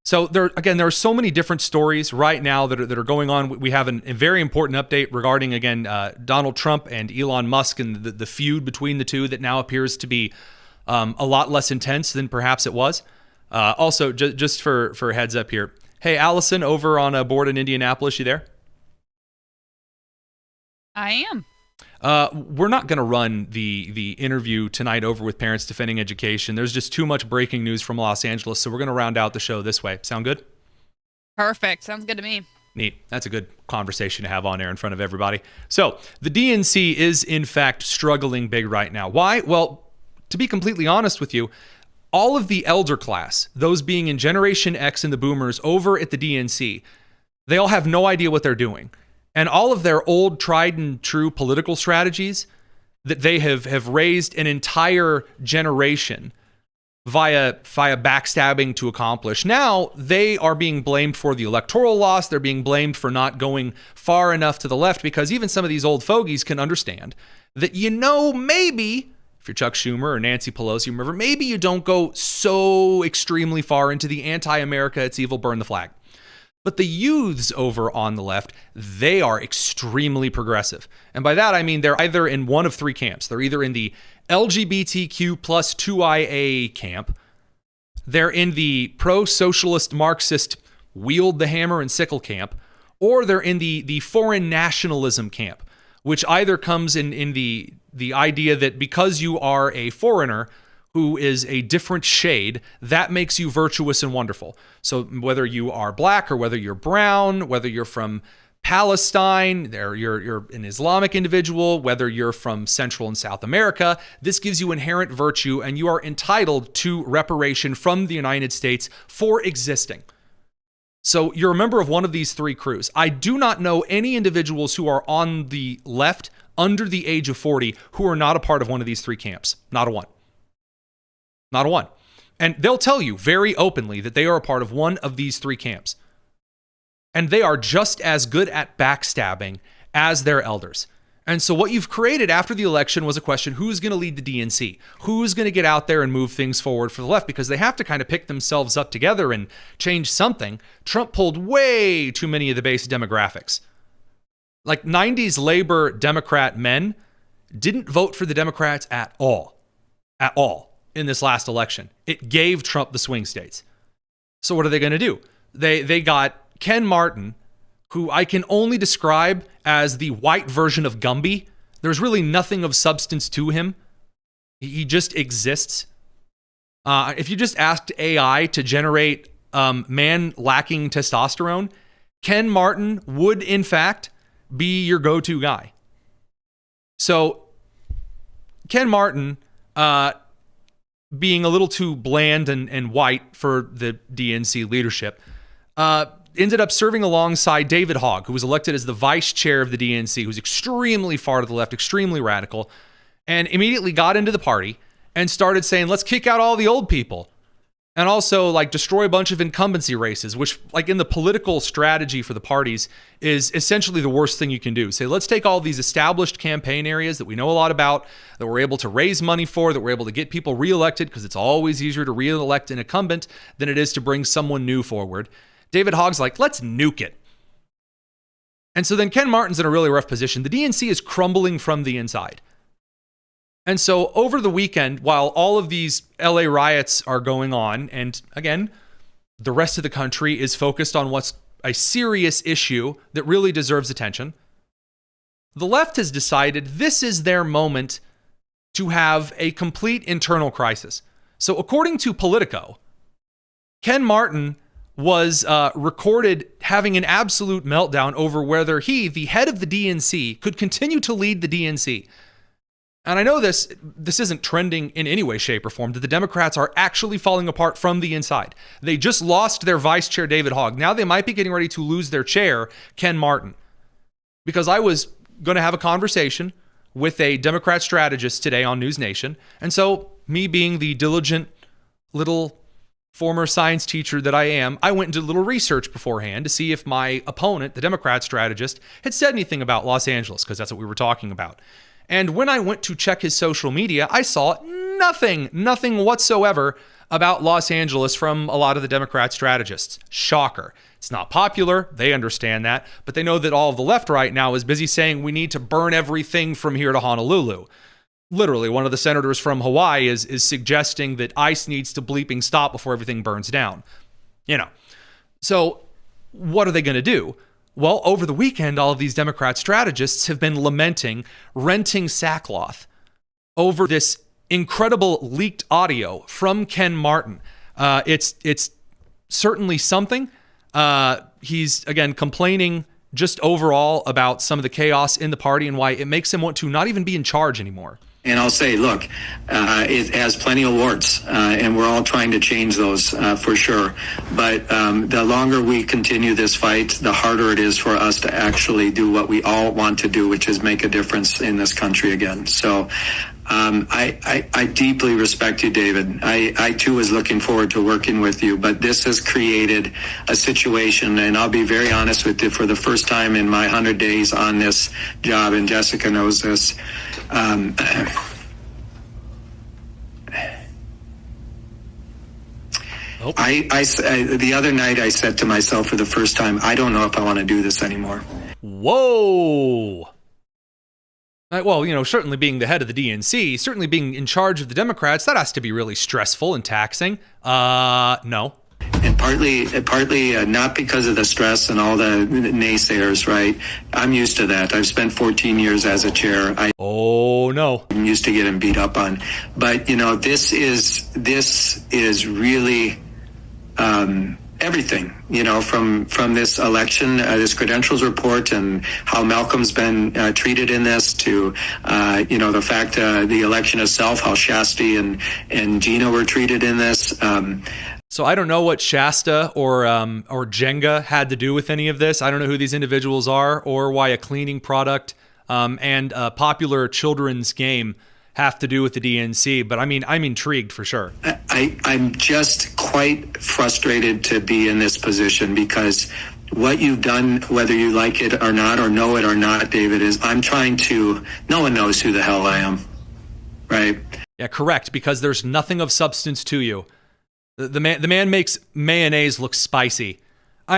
So there are so many different stories right now that are going on. We have a very important update regarding, again, Donald Trump and Elon Musk and the feud between the two that now appears to be a lot less intense than perhaps it was. Also, just for a heads up here, hey, Allison, over on a board in Indianapolis, you there? I am. We're not going to run the interview tonight over with Parents Defending Education. There's just too much breaking news from Los Angeles, so we're going to round out the show this way. Sound good? Perfect. Sounds good to me. Neat. That's a good conversation to have on air in front of everybody. So the DNC is, in fact, struggling big right now. Why? Well, to be completely honest with you, all of the elder class, those being in Generation X and the boomers over at the DNC, they all have no idea what they're doing. And all of their old tried and true political strategies that they have raised an entire generation via backstabbing to accomplish. Now they are being blamed for the electoral loss. They're being blamed for not going far enough to the left, because even some of these old fogies can understand that, maybe if you're Chuck Schumer or Nancy Pelosi, remember, maybe you don't go so extremely far into the anti-America, it's evil, burn the flag. But the youths over on the left, they are extremely progressive. And by that, I mean they're either in one of three camps. They're either in the LGBTQ plus 2IA camp. They're in the pro-socialist Marxist wield the hammer and sickle camp. Or they're in the foreign nationalism camp, which either comes in the idea that because you are a foreigner who is a different shade, that makes you virtuous and wonderful. So whether you are black or whether you're brown, whether you're from Palestine, you're an Islamic individual, whether you're from Central and South America, this gives you inherent virtue and you are entitled to reparation from the United States for existing. So you're a member of one of these three crews. I do not know any individuals who are on the left under the age of 40 who are not a part of one of these three camps. Not a one. Not a one. And they'll tell you very openly that they are a part of one of these three camps. And they are just as good at backstabbing as their elders. And so what you've created after the election was a question, who's going to lead the DNC? Who's going to get out there and move things forward for the left? Because they have to kind of pick themselves up together and change something. Trump pulled way too many of the base demographics. Like 90s labor Democrat men didn't vote for the Democrats at all in this last election. It gave Trump the swing states. So what are they going to do? They got Ken Martin, who I can only describe as the white version of Gumby. There's really nothing of substance to him. He just exists. If you just asked AI to generate man lacking testosterone, Ken Martin would, in fact, be your go-to guy. So Ken Martin, being a little too bland and white for the DNC leadership, ended up serving alongside David Hogg, who was elected as the vice chair of the DNC, who's extremely far to the left, extremely radical, and immediately got into the party and started saying, let's kick out all the old people. And also like destroy a bunch of incumbency races, which like in the political strategy for the parties is essentially the worst thing you can do. Say, let's take all these established campaign areas that we know a lot about, that we're able to raise money for, that we're able to get people reelected, because it's always easier to reelect an incumbent than it is to bring someone new forward. David Hogg's like, let's nuke it. And so then Ken Martin's in a really rough position. The DNC is crumbling from the inside. And so over the weekend, while all of these LA riots are going on, and again, the rest of the country is focused on what's a serious issue that really deserves attention, the left has decided this is their moment to have a complete internal crisis. So according to Politico, Ken Martin was recorded having an absolute meltdown over whether he, the head of the DNC, could continue to lead the DNC. And I know this isn't trending in any way, shape, or form, that the Democrats are actually falling apart from the inside. They just lost their vice chair, David Hogg. Now they might be getting ready to lose their chair, Ken Martin. Because I was going to have a conversation with a Democrat strategist today on News Nation. And so me being the diligent little former science teacher that I am, I went and did a little research beforehand to see if my opponent, the Democrat strategist, had said anything about Los Angeles, because that's what we were talking about. And when I went to check his social media, I saw nothing whatsoever about Los Angeles from a lot of the Democrat strategists. Shocker. It's not popular. They understand that. But they know that all of the left right now is busy saying we need to burn everything from here to Honolulu. Literally, one of the senators from Hawaii is suggesting that ICE needs to bleeping stop before everything burns down. You know. So what are they going to do? Well, over the weekend, all of these Democrat strategists have been lamenting, renting sackcloth over this incredible leaked audio from Ken Martin. It's certainly something. He's, again, complaining just overall about some of the chaos in the party and why it makes him want to not even be in charge anymore. And I'll say, look, it has plenty of warts, and we're all trying to change those for sure. But the longer we continue this fight, the harder it is for us to actually do what we all want to do, which is make a difference in this country again. So I deeply respect you, David. I too was looking forward to working with you, but this has created a situation, and I'll be very honest with you, for the first time in my 100 days on this job, and Jessica knows this, the other night I said to myself for the first time, I don't know if I want to do this anymore. Whoa. Well, you know, certainly being the head of the DNC, certainly being in charge of the Democrats, that has to be really stressful and taxing. No. And partly not because of the stress and all the naysayers, right? I'm used to that. I've spent 14 years as a chair. Oh, no. I'm used to getting beat up on. But, you know, this is really everything, you know, from this election, this credentials report and how Malcolm's been treated in this to, you know, the fact the election itself, how Shasti and Gina were treated in this. So I don't know what Shasta or Jenga had to do with any of this. I don't know who these individuals are or why a cleaning product and a popular children's game have to do with the DNC. But I mean, I'm intrigued for sure. I'm just quite frustrated to be in this position because what you've done, whether you like it or not, or know it or not, David, is no one knows who the hell I am, right? Yeah, correct, because there's nothing of substance to you. The man makes mayonnaise look spicy.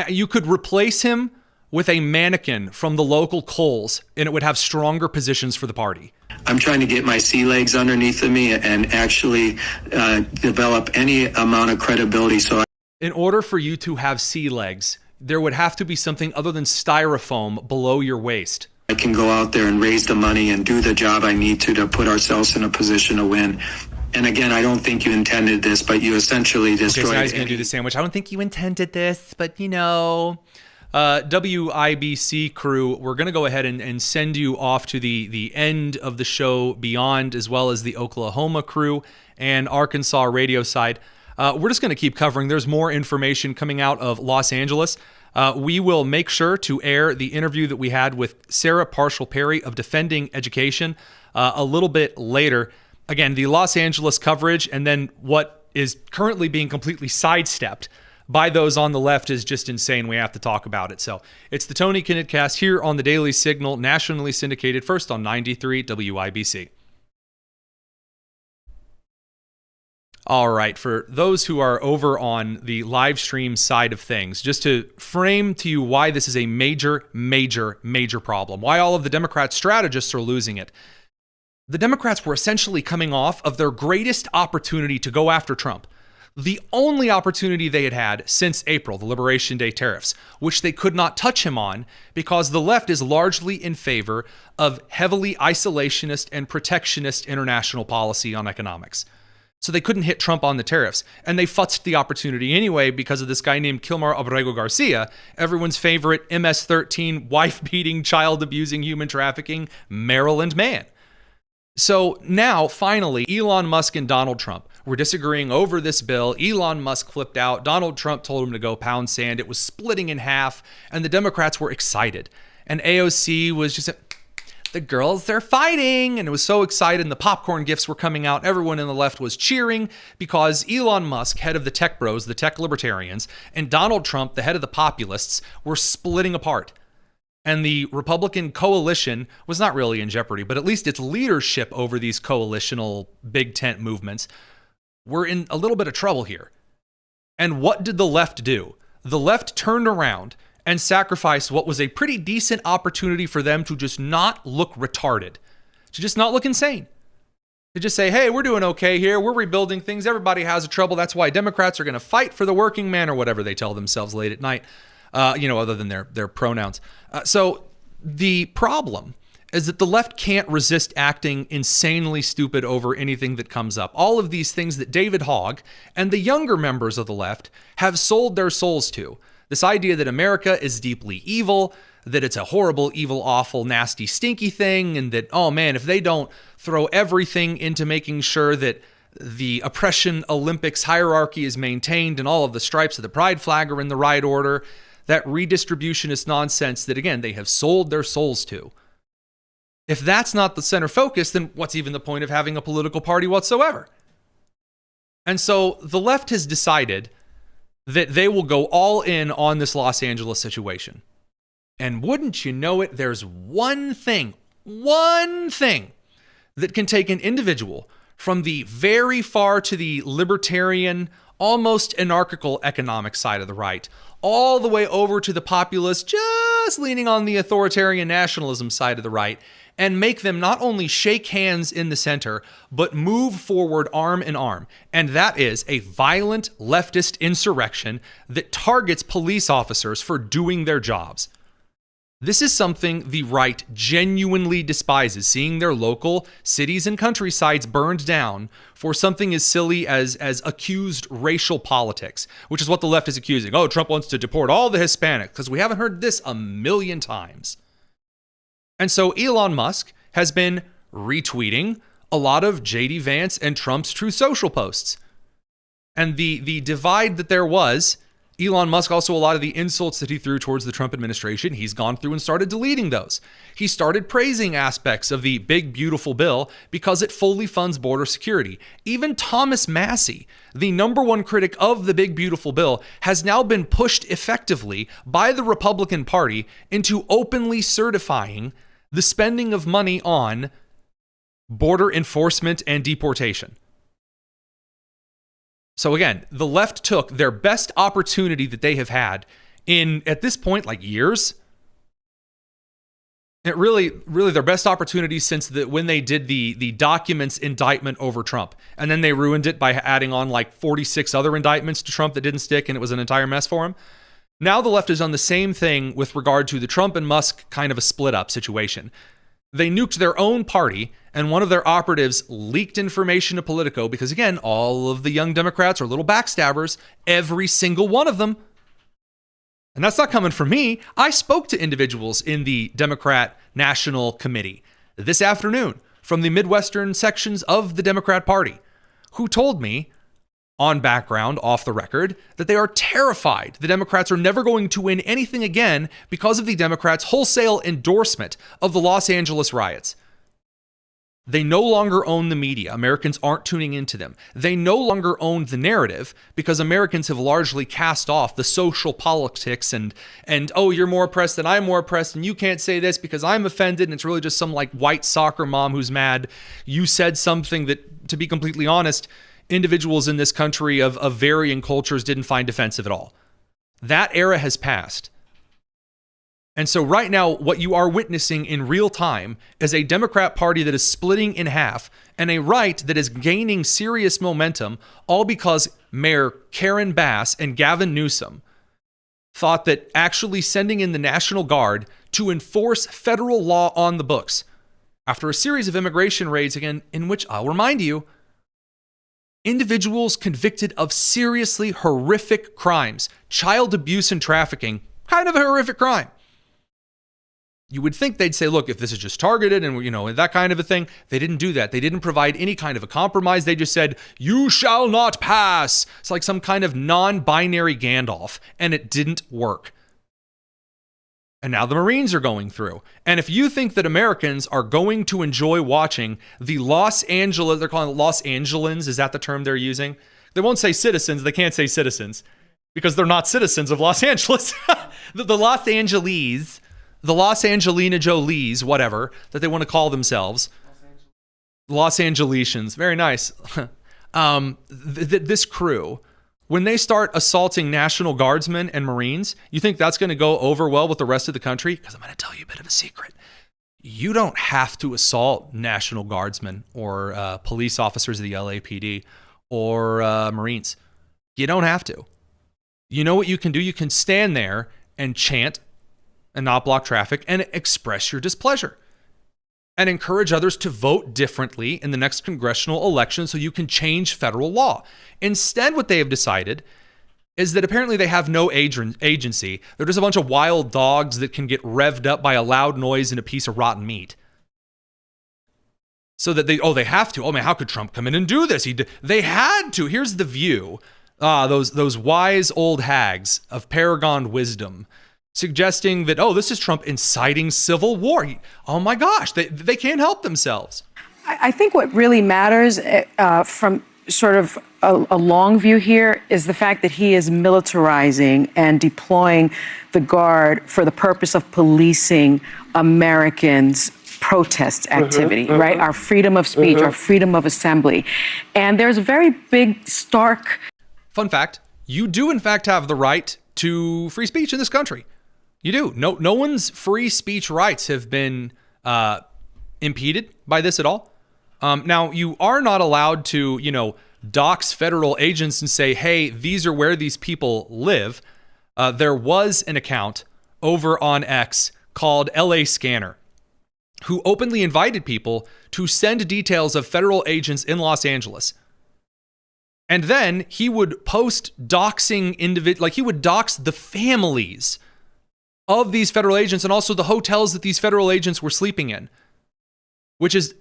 You could replace him with a mannequin from the local Kohl's, and it would have stronger positions for the party. I'm trying to get my sea legs underneath of me and actually develop any amount of credibility. In order for you to have sea legs, there would have to be something other than styrofoam below your waist. I can go out there and raise the money and do the job I need to put ourselves in a position to win. And again, I don't think you intended this, but you essentially destroyed. Okay, so he's going to do the sandwich. I don't think you intended this, but you know. WIBC crew, we're going to go ahead and send you off to the end of the show beyond, as well as the Oklahoma crew and Arkansas radio side. We're just going to keep covering. There's more information coming out of Los Angeles. We will make sure to air the interview that we had with Sarah Parshall Perry of Defending Education a little bit later. Again, the Los Angeles coverage and then what is currently being completely sidestepped by those on the left is just insane. We have to talk about it. So it's the Tony Kinnett Cast here on the Daily Signal, nationally syndicated, first on 93 WIBC. All right, for those who are over on the live stream side of things, just to frame to you why this is a major problem, why all of the Democrat strategists are losing it. The Democrats were essentially coming off of their greatest opportunity to go after Trump. The only opportunity they had had since April, the Liberation Day tariffs, which they could not touch him on because the left is largely in favor of heavily isolationist and protectionist international policy on economics. So they couldn't hit Trump on the tariffs, and they futzed the opportunity anyway because of this guy named Kilmar Abrego Garcia, everyone's favorite MS-13, wife-beating, child-abusing, human trafficking Maryland man. So now, finally, Elon Musk and Donald Trump were disagreeing over this bill. Elon Musk flipped out. Donald Trump told him to go pound sand. It was splitting in half, and the Democrats were excited. And AOC was just, the girls, they're fighting. And it was so excited, and the popcorn gifts were coming out. Everyone in the left was cheering because Elon Musk, head of the tech bros, the tech libertarians, and Donald Trump, the head of the populists, were splitting apart. And the Republican coalition was not really in jeopardy, but at least its leadership over these coalitional big tent movements were in a little bit of trouble here. And what did the left do? The left turned around and sacrificed what was a pretty decent opportunity for them to just not look retarded, to just not look insane, to just say, hey, we're doing okay here. We're rebuilding things. Everybody has a trouble. That's why Democrats are going to fight for the working man, or whatever they tell themselves late at night. Other than their pronouns. So the problem is that the left can't resist acting insanely stupid over anything that comes up. All of these things that David Hogg and the younger members of the left have sold their souls to. This idea that America is deeply evil, that it's a horrible, evil, awful, nasty, stinky thing, and that, oh man, if they don't throw everything into making sure that the oppression Olympics hierarchy is maintained and all of the stripes of the pride flag are in the right order, that redistributionist nonsense that, again, they have sold their souls to. If that's not the center focus, then what's even the point of having a political party whatsoever? And so the left has decided that they will go all in on this Los Angeles situation. And wouldn't you know it, there's one thing that can take an individual from the very far to the libertarian, almost anarchical economic side of the right, all the way over to the populist, just leaning on the authoritarian nationalism side of the right, and make them not only shake hands in the center, but move forward arm in arm. And that is a violent leftist insurrection that targets police officers for doing their jobs. This is something the right genuinely despises, seeing their local cities and countrysides burned down for something as silly as accused racial politics, which is what the left is accusing. Oh, Trump wants to deport all the Hispanics, because we haven't heard this a million times. And so Elon Musk has been retweeting a lot of J.D. Vance and Trump's Truth Social posts. And the divide that there was, Elon Musk, also a lot of the insults that he threw towards the Trump administration, he's gone through and started deleting those. He started praising aspects of the big, beautiful bill because it fully funds border security. Even Thomas Massie, the number one critic of the big, beautiful bill, has now been pushed effectively by the Republican Party into openly certifying the spending of money on border enforcement and deportation. So again, the left took their best opportunity that they have had in, at this point, like years. It really their best opportunity since when they did the documents indictment over Trump. And then they ruined it by adding on like 46 other indictments to Trump that didn't stick, and it was an entire mess for him. Now the left has done the same thing with regard to the Trump and Musk kind of a split up situation. They nuked their own party, and one of their operatives leaked information to Politico because, again, all of the young Democrats are little backstabbers, every single one of them. And that's not coming from me. I spoke to individuals in the Democrat National Committee this afternoon from the Midwestern sections of the Democrat Party who told me, on background, off the record, that they are terrified the Democrats are never going to win anything again because of the Democrats' wholesale endorsement of the Los Angeles riots. They no longer own the media. Americans aren't tuning into them. They no longer own the narrative because Americans have largely cast off the social politics and oh, you're more oppressed than I'm more oppressed, and you can't say this because I'm offended, and it's really just some like white soccer mom who's mad. You said something that, to be completely honest, individuals in this country of varying cultures didn't find offensive at all. That era has passed. And so right now, what you are witnessing in real time is a Democrat Party that is splitting in half and a right that is gaining serious momentum, all because Mayor Karen Bass and Gavin Newsom thought that actually sending in the National Guard to enforce federal law on the books after a series of immigration raids, again, in which I'll remind you, individuals convicted of seriously horrific crimes, child abuse and trafficking, kind of a horrific crime. You would think they'd say, look, if this is just targeted and, that kind of a thing. They didn't do that. They didn't provide any kind of a compromise. They just said, you shall not pass. It's like some kind of non-binary Gandalf, and it didn't work. And now the Marines are going through. And if you think that Americans are going to enjoy watching the Los Angeles, they're calling it Los Angelans, is that the term they're using? They won't say citizens. They can't say citizens because they're not citizens of Los Angeles. the Los Angeles, the Los Angelina Jolies, whatever, that they want to call themselves. Los Angeletians. Very nice. This crew, when they start assaulting National Guardsmen and Marines, you think that's going to go over well with the rest of the country? Because I'm going to tell you a bit of a secret. You don't have to assault National Guardsmen or police officers of the LAPD or Marines. You don't have to. You know what you can do? You can stand there and chant and not block traffic and express your displeasure and encourage others to vote differently in the next congressional election so you can change federal law. Instead, what they have decided is that apparently they have no agency. They're just a bunch of wild dogs that can get revved up by a loud noise and a piece of rotten meat. So that they have to. Oh man, how could Trump come in and do this? They had to. Here's the view. Those wise old hags of Paragon wisdom suggesting that, this is Trump inciting civil war. Oh my gosh, they can't help themselves. I think what really matters from sort of a long view here is the fact that he is militarizing and deploying the Guard for the purpose of policing Americans' protest activity, right? Our freedom of speech, our freedom of assembly. And there's a very big, stark... Fun fact, you do in fact have the right to free speech in this country. You do. No one's free speech rights have been impeded by this at all. Now, you are not allowed to, dox federal agents and say, hey, these are where these people live. There was an account over on X called LA Scanner who openly invited people to send details of federal agents in Los Angeles. And then he would post doxing he would dox the families of these federal agents and also the hotels that these federal agents were sleeping in,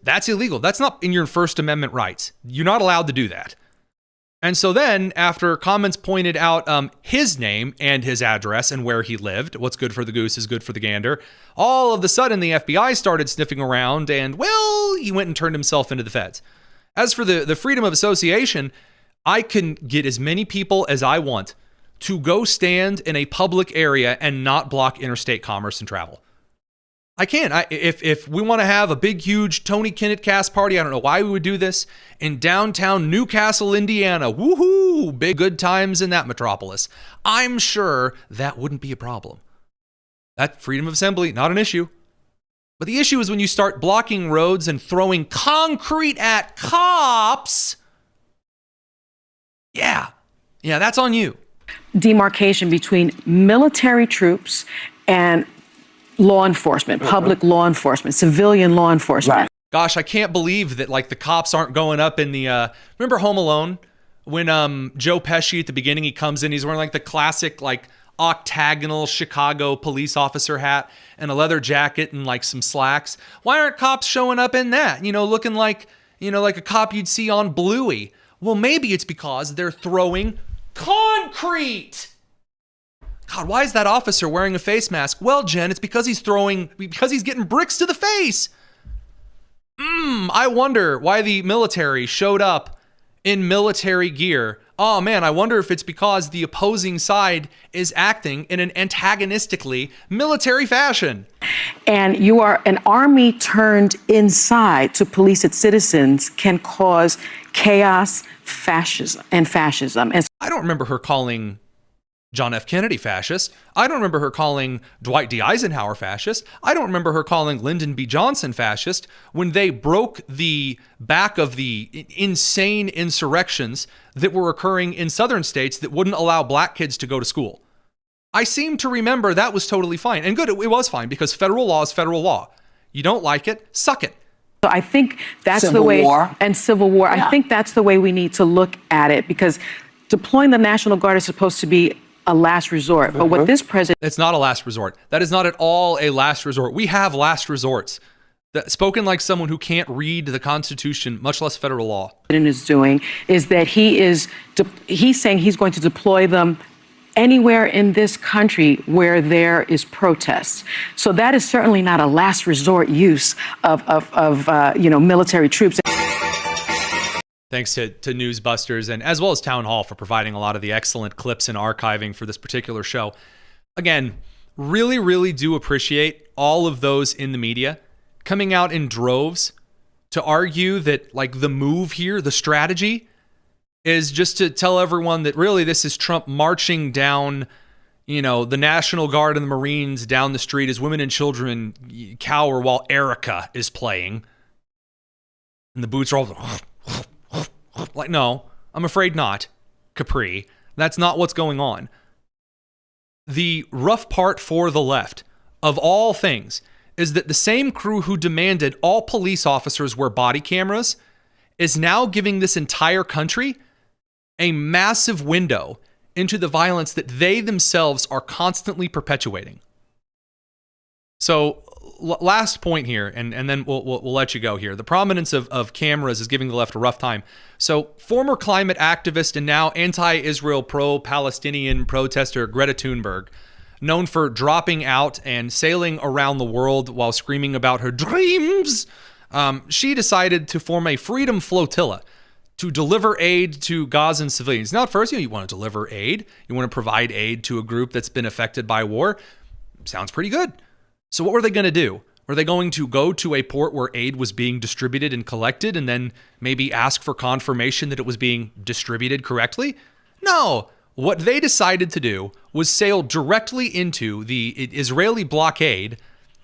that's illegal. That's not in your First Amendment rights. You're not allowed to do that. And so then, after comments pointed out his name and his address and where he lived, what's good for the goose is good for the gander, all of a sudden the FBI started sniffing around and, well, he went and turned himself into the feds. As for the freedom of association, I can get as many people as I want to go stand in a public area and not block interstate commerce and travel. I can. If we want to have a big, huge Tony Kinnett cast party, I don't know why we would do this, in downtown Newcastle, Indiana. Woohoo! Big good times in that metropolis. I'm sure that wouldn't be a problem. That freedom of assembly, not an issue. But the issue is when you start blocking roads and throwing concrete at cops. Yeah, that's on you. Demarcation between military troops and law enforcement, public law enforcement, civilian law enforcement. Right. Gosh, I can't believe that the cops aren't going up in the remember Home Alone when Joe Pesci at the beginning, he comes in, he's wearing the classic octagonal Chicago police officer hat and a leather jacket and some slacks. Why aren't cops showing up in that? Looking like a cop you'd see on Bluey. Well, maybe it's because they're throwing concrete. God, why is that officer wearing a face mask? Well, Jen, it's because he's getting bricks to the face. I wonder why the military showed up in military gear. Oh man, I wonder if it's because the opposing side is acting in an antagonistically military fashion. And you are an army turned inside to police its citizens can cause chaos, fascism. And I don't remember her calling John F. Kennedy fascist. I don't remember her calling Dwight D. Eisenhower fascist. I don't remember her calling Lyndon B. Johnson fascist when they broke the back of the insane insurrections that were occurring in southern states that wouldn't allow black kids to go to school. I seem to remember that was totally fine. And good, it was fine because federal law is federal law. You don't like it, suck it. So I think that's Civil the way, War. and Civil War. Yeah. I think that's the way we need to look at it because deploying the National Guard is supposed to be a last resort. But what this president... It's not a last resort. That is not at all a last resort. We have last resorts. Spoken like someone who can't read the Constitution, much less federal law. ...is doing is that he's saying he's going to deploy them anywhere in this country where there is protest. So that is certainly not a last resort use of military troops. Thanks to Newsbusters and as well as Town Hall for providing a lot of the excellent clips and archiving for this particular show. Again, really, really do appreciate all of those in the media coming out in droves to argue that the move here, the strategy, is just to tell everyone that really this is Trump marching down, the National Guard and the Marines down the street as women and children cower while Erica is playing. And the boots are all... no, I'm afraid not, Capri. That's not what's going on. The rough part for the left, of all things, is that the same crew who demanded all police officers wear body cameras is now giving this entire country a massive window into the violence that they themselves are constantly perpetuating. So, last point here, and then we'll let you go here. The prominence of cameras is giving the left a rough time. So, former climate activist and now anti-Israel, pro-Palestinian protester Greta Thunberg, known for dropping out and sailing around the world while screaming about her dreams, she decided to form a freedom flotilla to deliver aid to Gazan civilians. Now, at first, you want to deliver aid. You want to provide aid to a group that's been affected by war. Sounds pretty good. So what were they going to do? Were they going to go to a port where aid was being distributed and collected and then maybe ask for confirmation that it was being distributed correctly? No. What they decided to do was sail directly into the Israeli blockade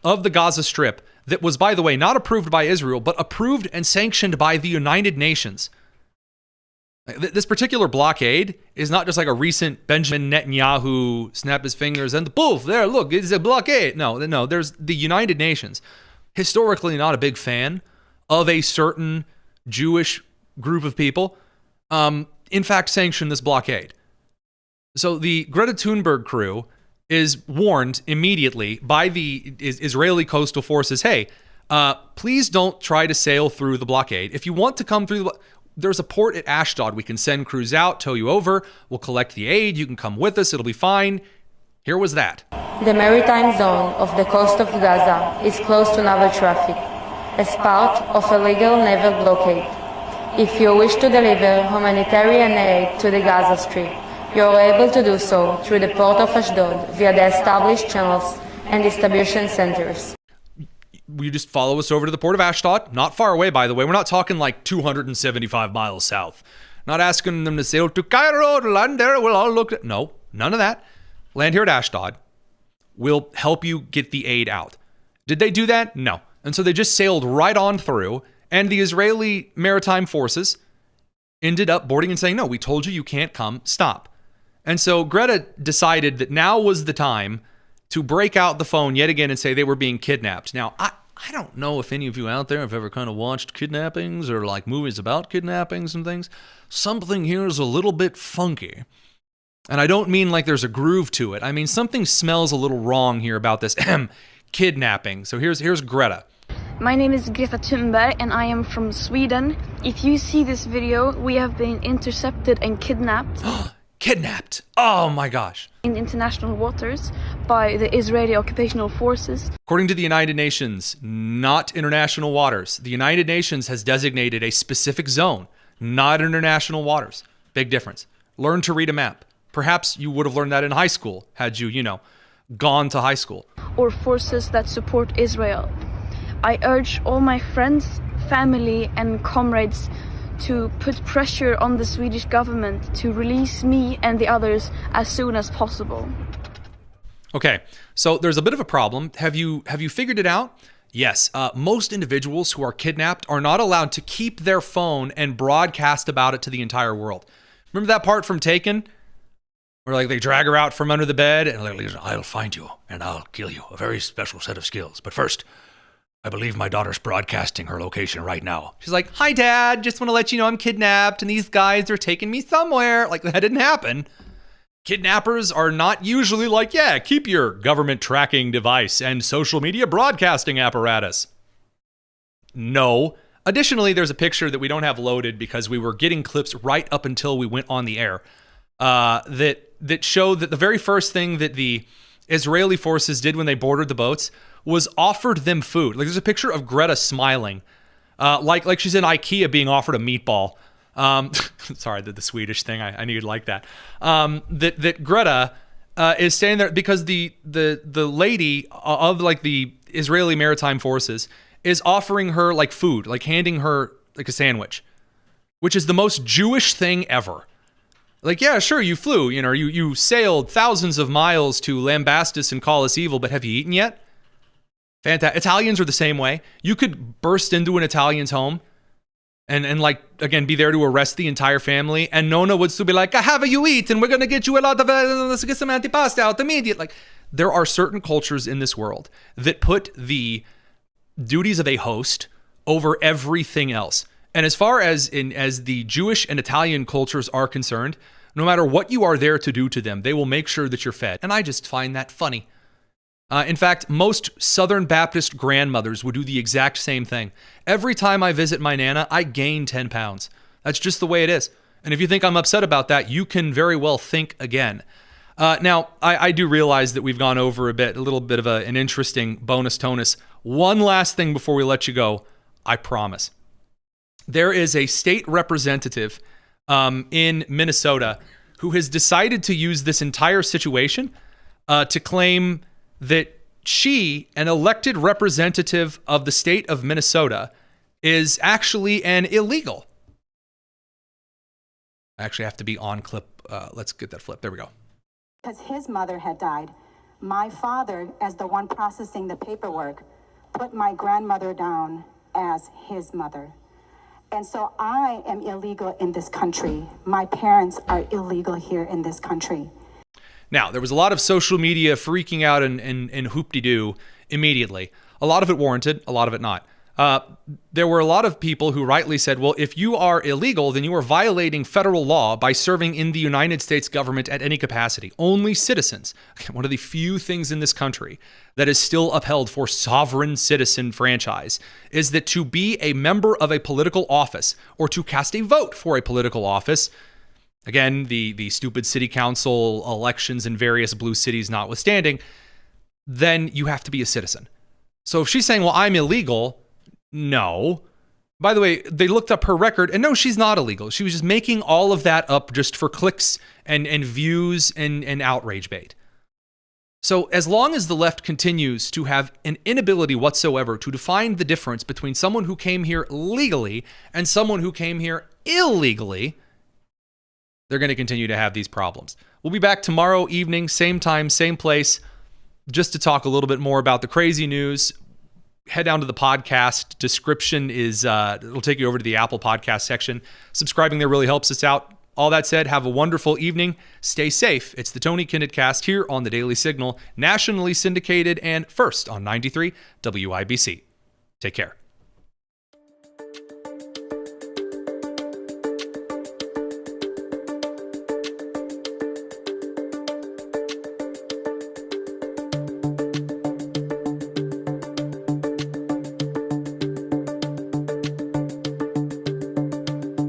of the Gaza Strip that was, by the way, not approved by Israel, but approved and sanctioned by the United Nations. This particular blockade is not just a recent Benjamin Netanyahu snap his fingers and poof, there, look, it's a blockade. No, there's the United Nations. Historically not a big fan of a certain Jewish group of people, in fact, sanctioned this blockade. So the Greta Thunberg crew is warned immediately by the Israeli coastal forces, hey, please don't try to sail through the blockade. If you want to come through there's a port at Ashdod. We can send crews out, tow you over. We'll collect the aid. You can come with us. It'll be fine. Here was that. The maritime zone of the coast of Gaza is closed to naval traffic as part of a legal naval blockade. If you wish to deliver humanitarian aid to the Gaza Strip, you are able to do so through the port of Ashdod via the established channels and distribution centers. You just follow us over to the port of Ashdod. Not far away, by the way. We're not talking like 275 miles south. Not asking them to sail to Cairo to land there. We'll all look at... No, none of that. Land here at Ashdod. We'll help you get the aid out. Did they do that? No. And so they just sailed right on through, and the Israeli maritime forces ended up boarding and saying, no, we told you can't come, stop. And so Greta decided that now was the time to break out the phone yet again and say they were being kidnapped. Now, I don't know if any of you out there have ever kind of watched kidnappings or like movies about kidnappings and things. Something here is a little bit funky. And I don't mean like there's a groove to it. I mean, something smells a little wrong here about this kidnapping. So here's Greta. My name is Greta Thunberg and I am from Sweden. If you see this video, we have been intercepted and kidnapped. Kidnapped? Oh my gosh. In international waters by the Israeli occupational forces. According to the United Nations, not international waters. The United Nations has designated a specific zone, not international waters. Big difference. Learn to read a map. Perhaps you would have learned that in high school had you, gone to high school. Or forces that support Israel. I urge all my friends, family and comrades to put pressure on the Swedish government to release me and the others as soon as possible. Okay, so there's a bit of a problem. Have you figured it out? Yes, most individuals who are kidnapped are not allowed to keep their phone and broadcast about it to the entire world. Remember that part from Taken? Where like they drag her out from under the bed and like, I'll find you and I'll kill you. A very special set of skills. But first, I believe my daughter's broadcasting her location right now. She's like, hi, Dad. Just want to let you know I'm kidnapped and these guys are taking me somewhere. Like, that didn't happen. Kidnappers are not usually like, yeah, keep your government tracking device and social media broadcasting apparatus. No. Additionally, there's a picture that we don't have loaded because we were getting clips right up until we went on the air that showed that the very first thing that the Israeli forces did when they boarded the boats was offered them food. Like there's a picture of Greta smiling, like she's in IKEA being offered a meatball. Sorry, the Swedish thing. I knew you'd like that. That Greta is standing there because the lady of like the Israeli maritime forces is offering her like food, like handing her like a sandwich, which is the most Jewish thing ever. Like, yeah, sure, you flew, you sailed thousands of miles to Lambastus and call us evil, but have you eaten yet? Fantastic. Italians are the same way. You could burst into an Italian's home and like, again, be there to arrest the entire family, and Nona would still be like, have you eaten? We're going to get you a lot of, let's get some antipasta out immediately. Like, there are certain cultures in this world that put the duties of a host over everything else. And as far as the Jewish and Italian cultures are concerned, no matter what you are there to do to them, they will make sure that you're fed. And I just find that funny. In fact, most Southern Baptist grandmothers would do the exact same thing. Every time I visit my Nana, I gain 10 pounds. That's just the way it is. And if you think I'm upset about that, you can very well think again. Now, I do realize that we've gone over a little bit of an interesting bonus tonus. One last thing before we let you go, I promise. There is a state representative in Minnesota who has decided to use this entire situation to claim that she, an elected representative of the state of Minnesota, is actually an illegal. I actually have to be on clip. Let's get that flip. There we go. Because his mother had died. My father, as the one processing the paperwork, put my grandmother down as his mother. And so I am illegal in this country. My parents are illegal here in this country. Now, there was a lot of social media freaking out and hoop-de-doo immediately. A lot of it warranted, a lot of it not. there were a lot of people who rightly said, well, if you are illegal, then you are violating federal law by serving in the United States government at any capacity. Only citizens. One of the few things in this country that is still upheld for sovereign citizen franchise is that to be a member of a political office or to cast a vote for a political office, again, the stupid city council elections in various blue cities notwithstanding, then you have to be a citizen. So if she's saying, well, I'm illegal, no. By the way, they looked up her record, and no, she's not illegal. She was just making all of that up just for clicks and views and outrage bait. So as long as the left continues to have an inability whatsoever to define the difference between someone who came here legally and someone who came here illegally, they're going to continue to have these problems. We'll be back tomorrow evening, same time, same place, just to talk a little bit more about the crazy news. Head down to the podcast description it'll take you over to the Apple podcast section. Subscribing there really helps us out. All that said, have a wonderful evening. Stay safe. It's the Tony Kinnett Cast here on the Daily Signal, nationally syndicated and first on 93 WIBC. Take care.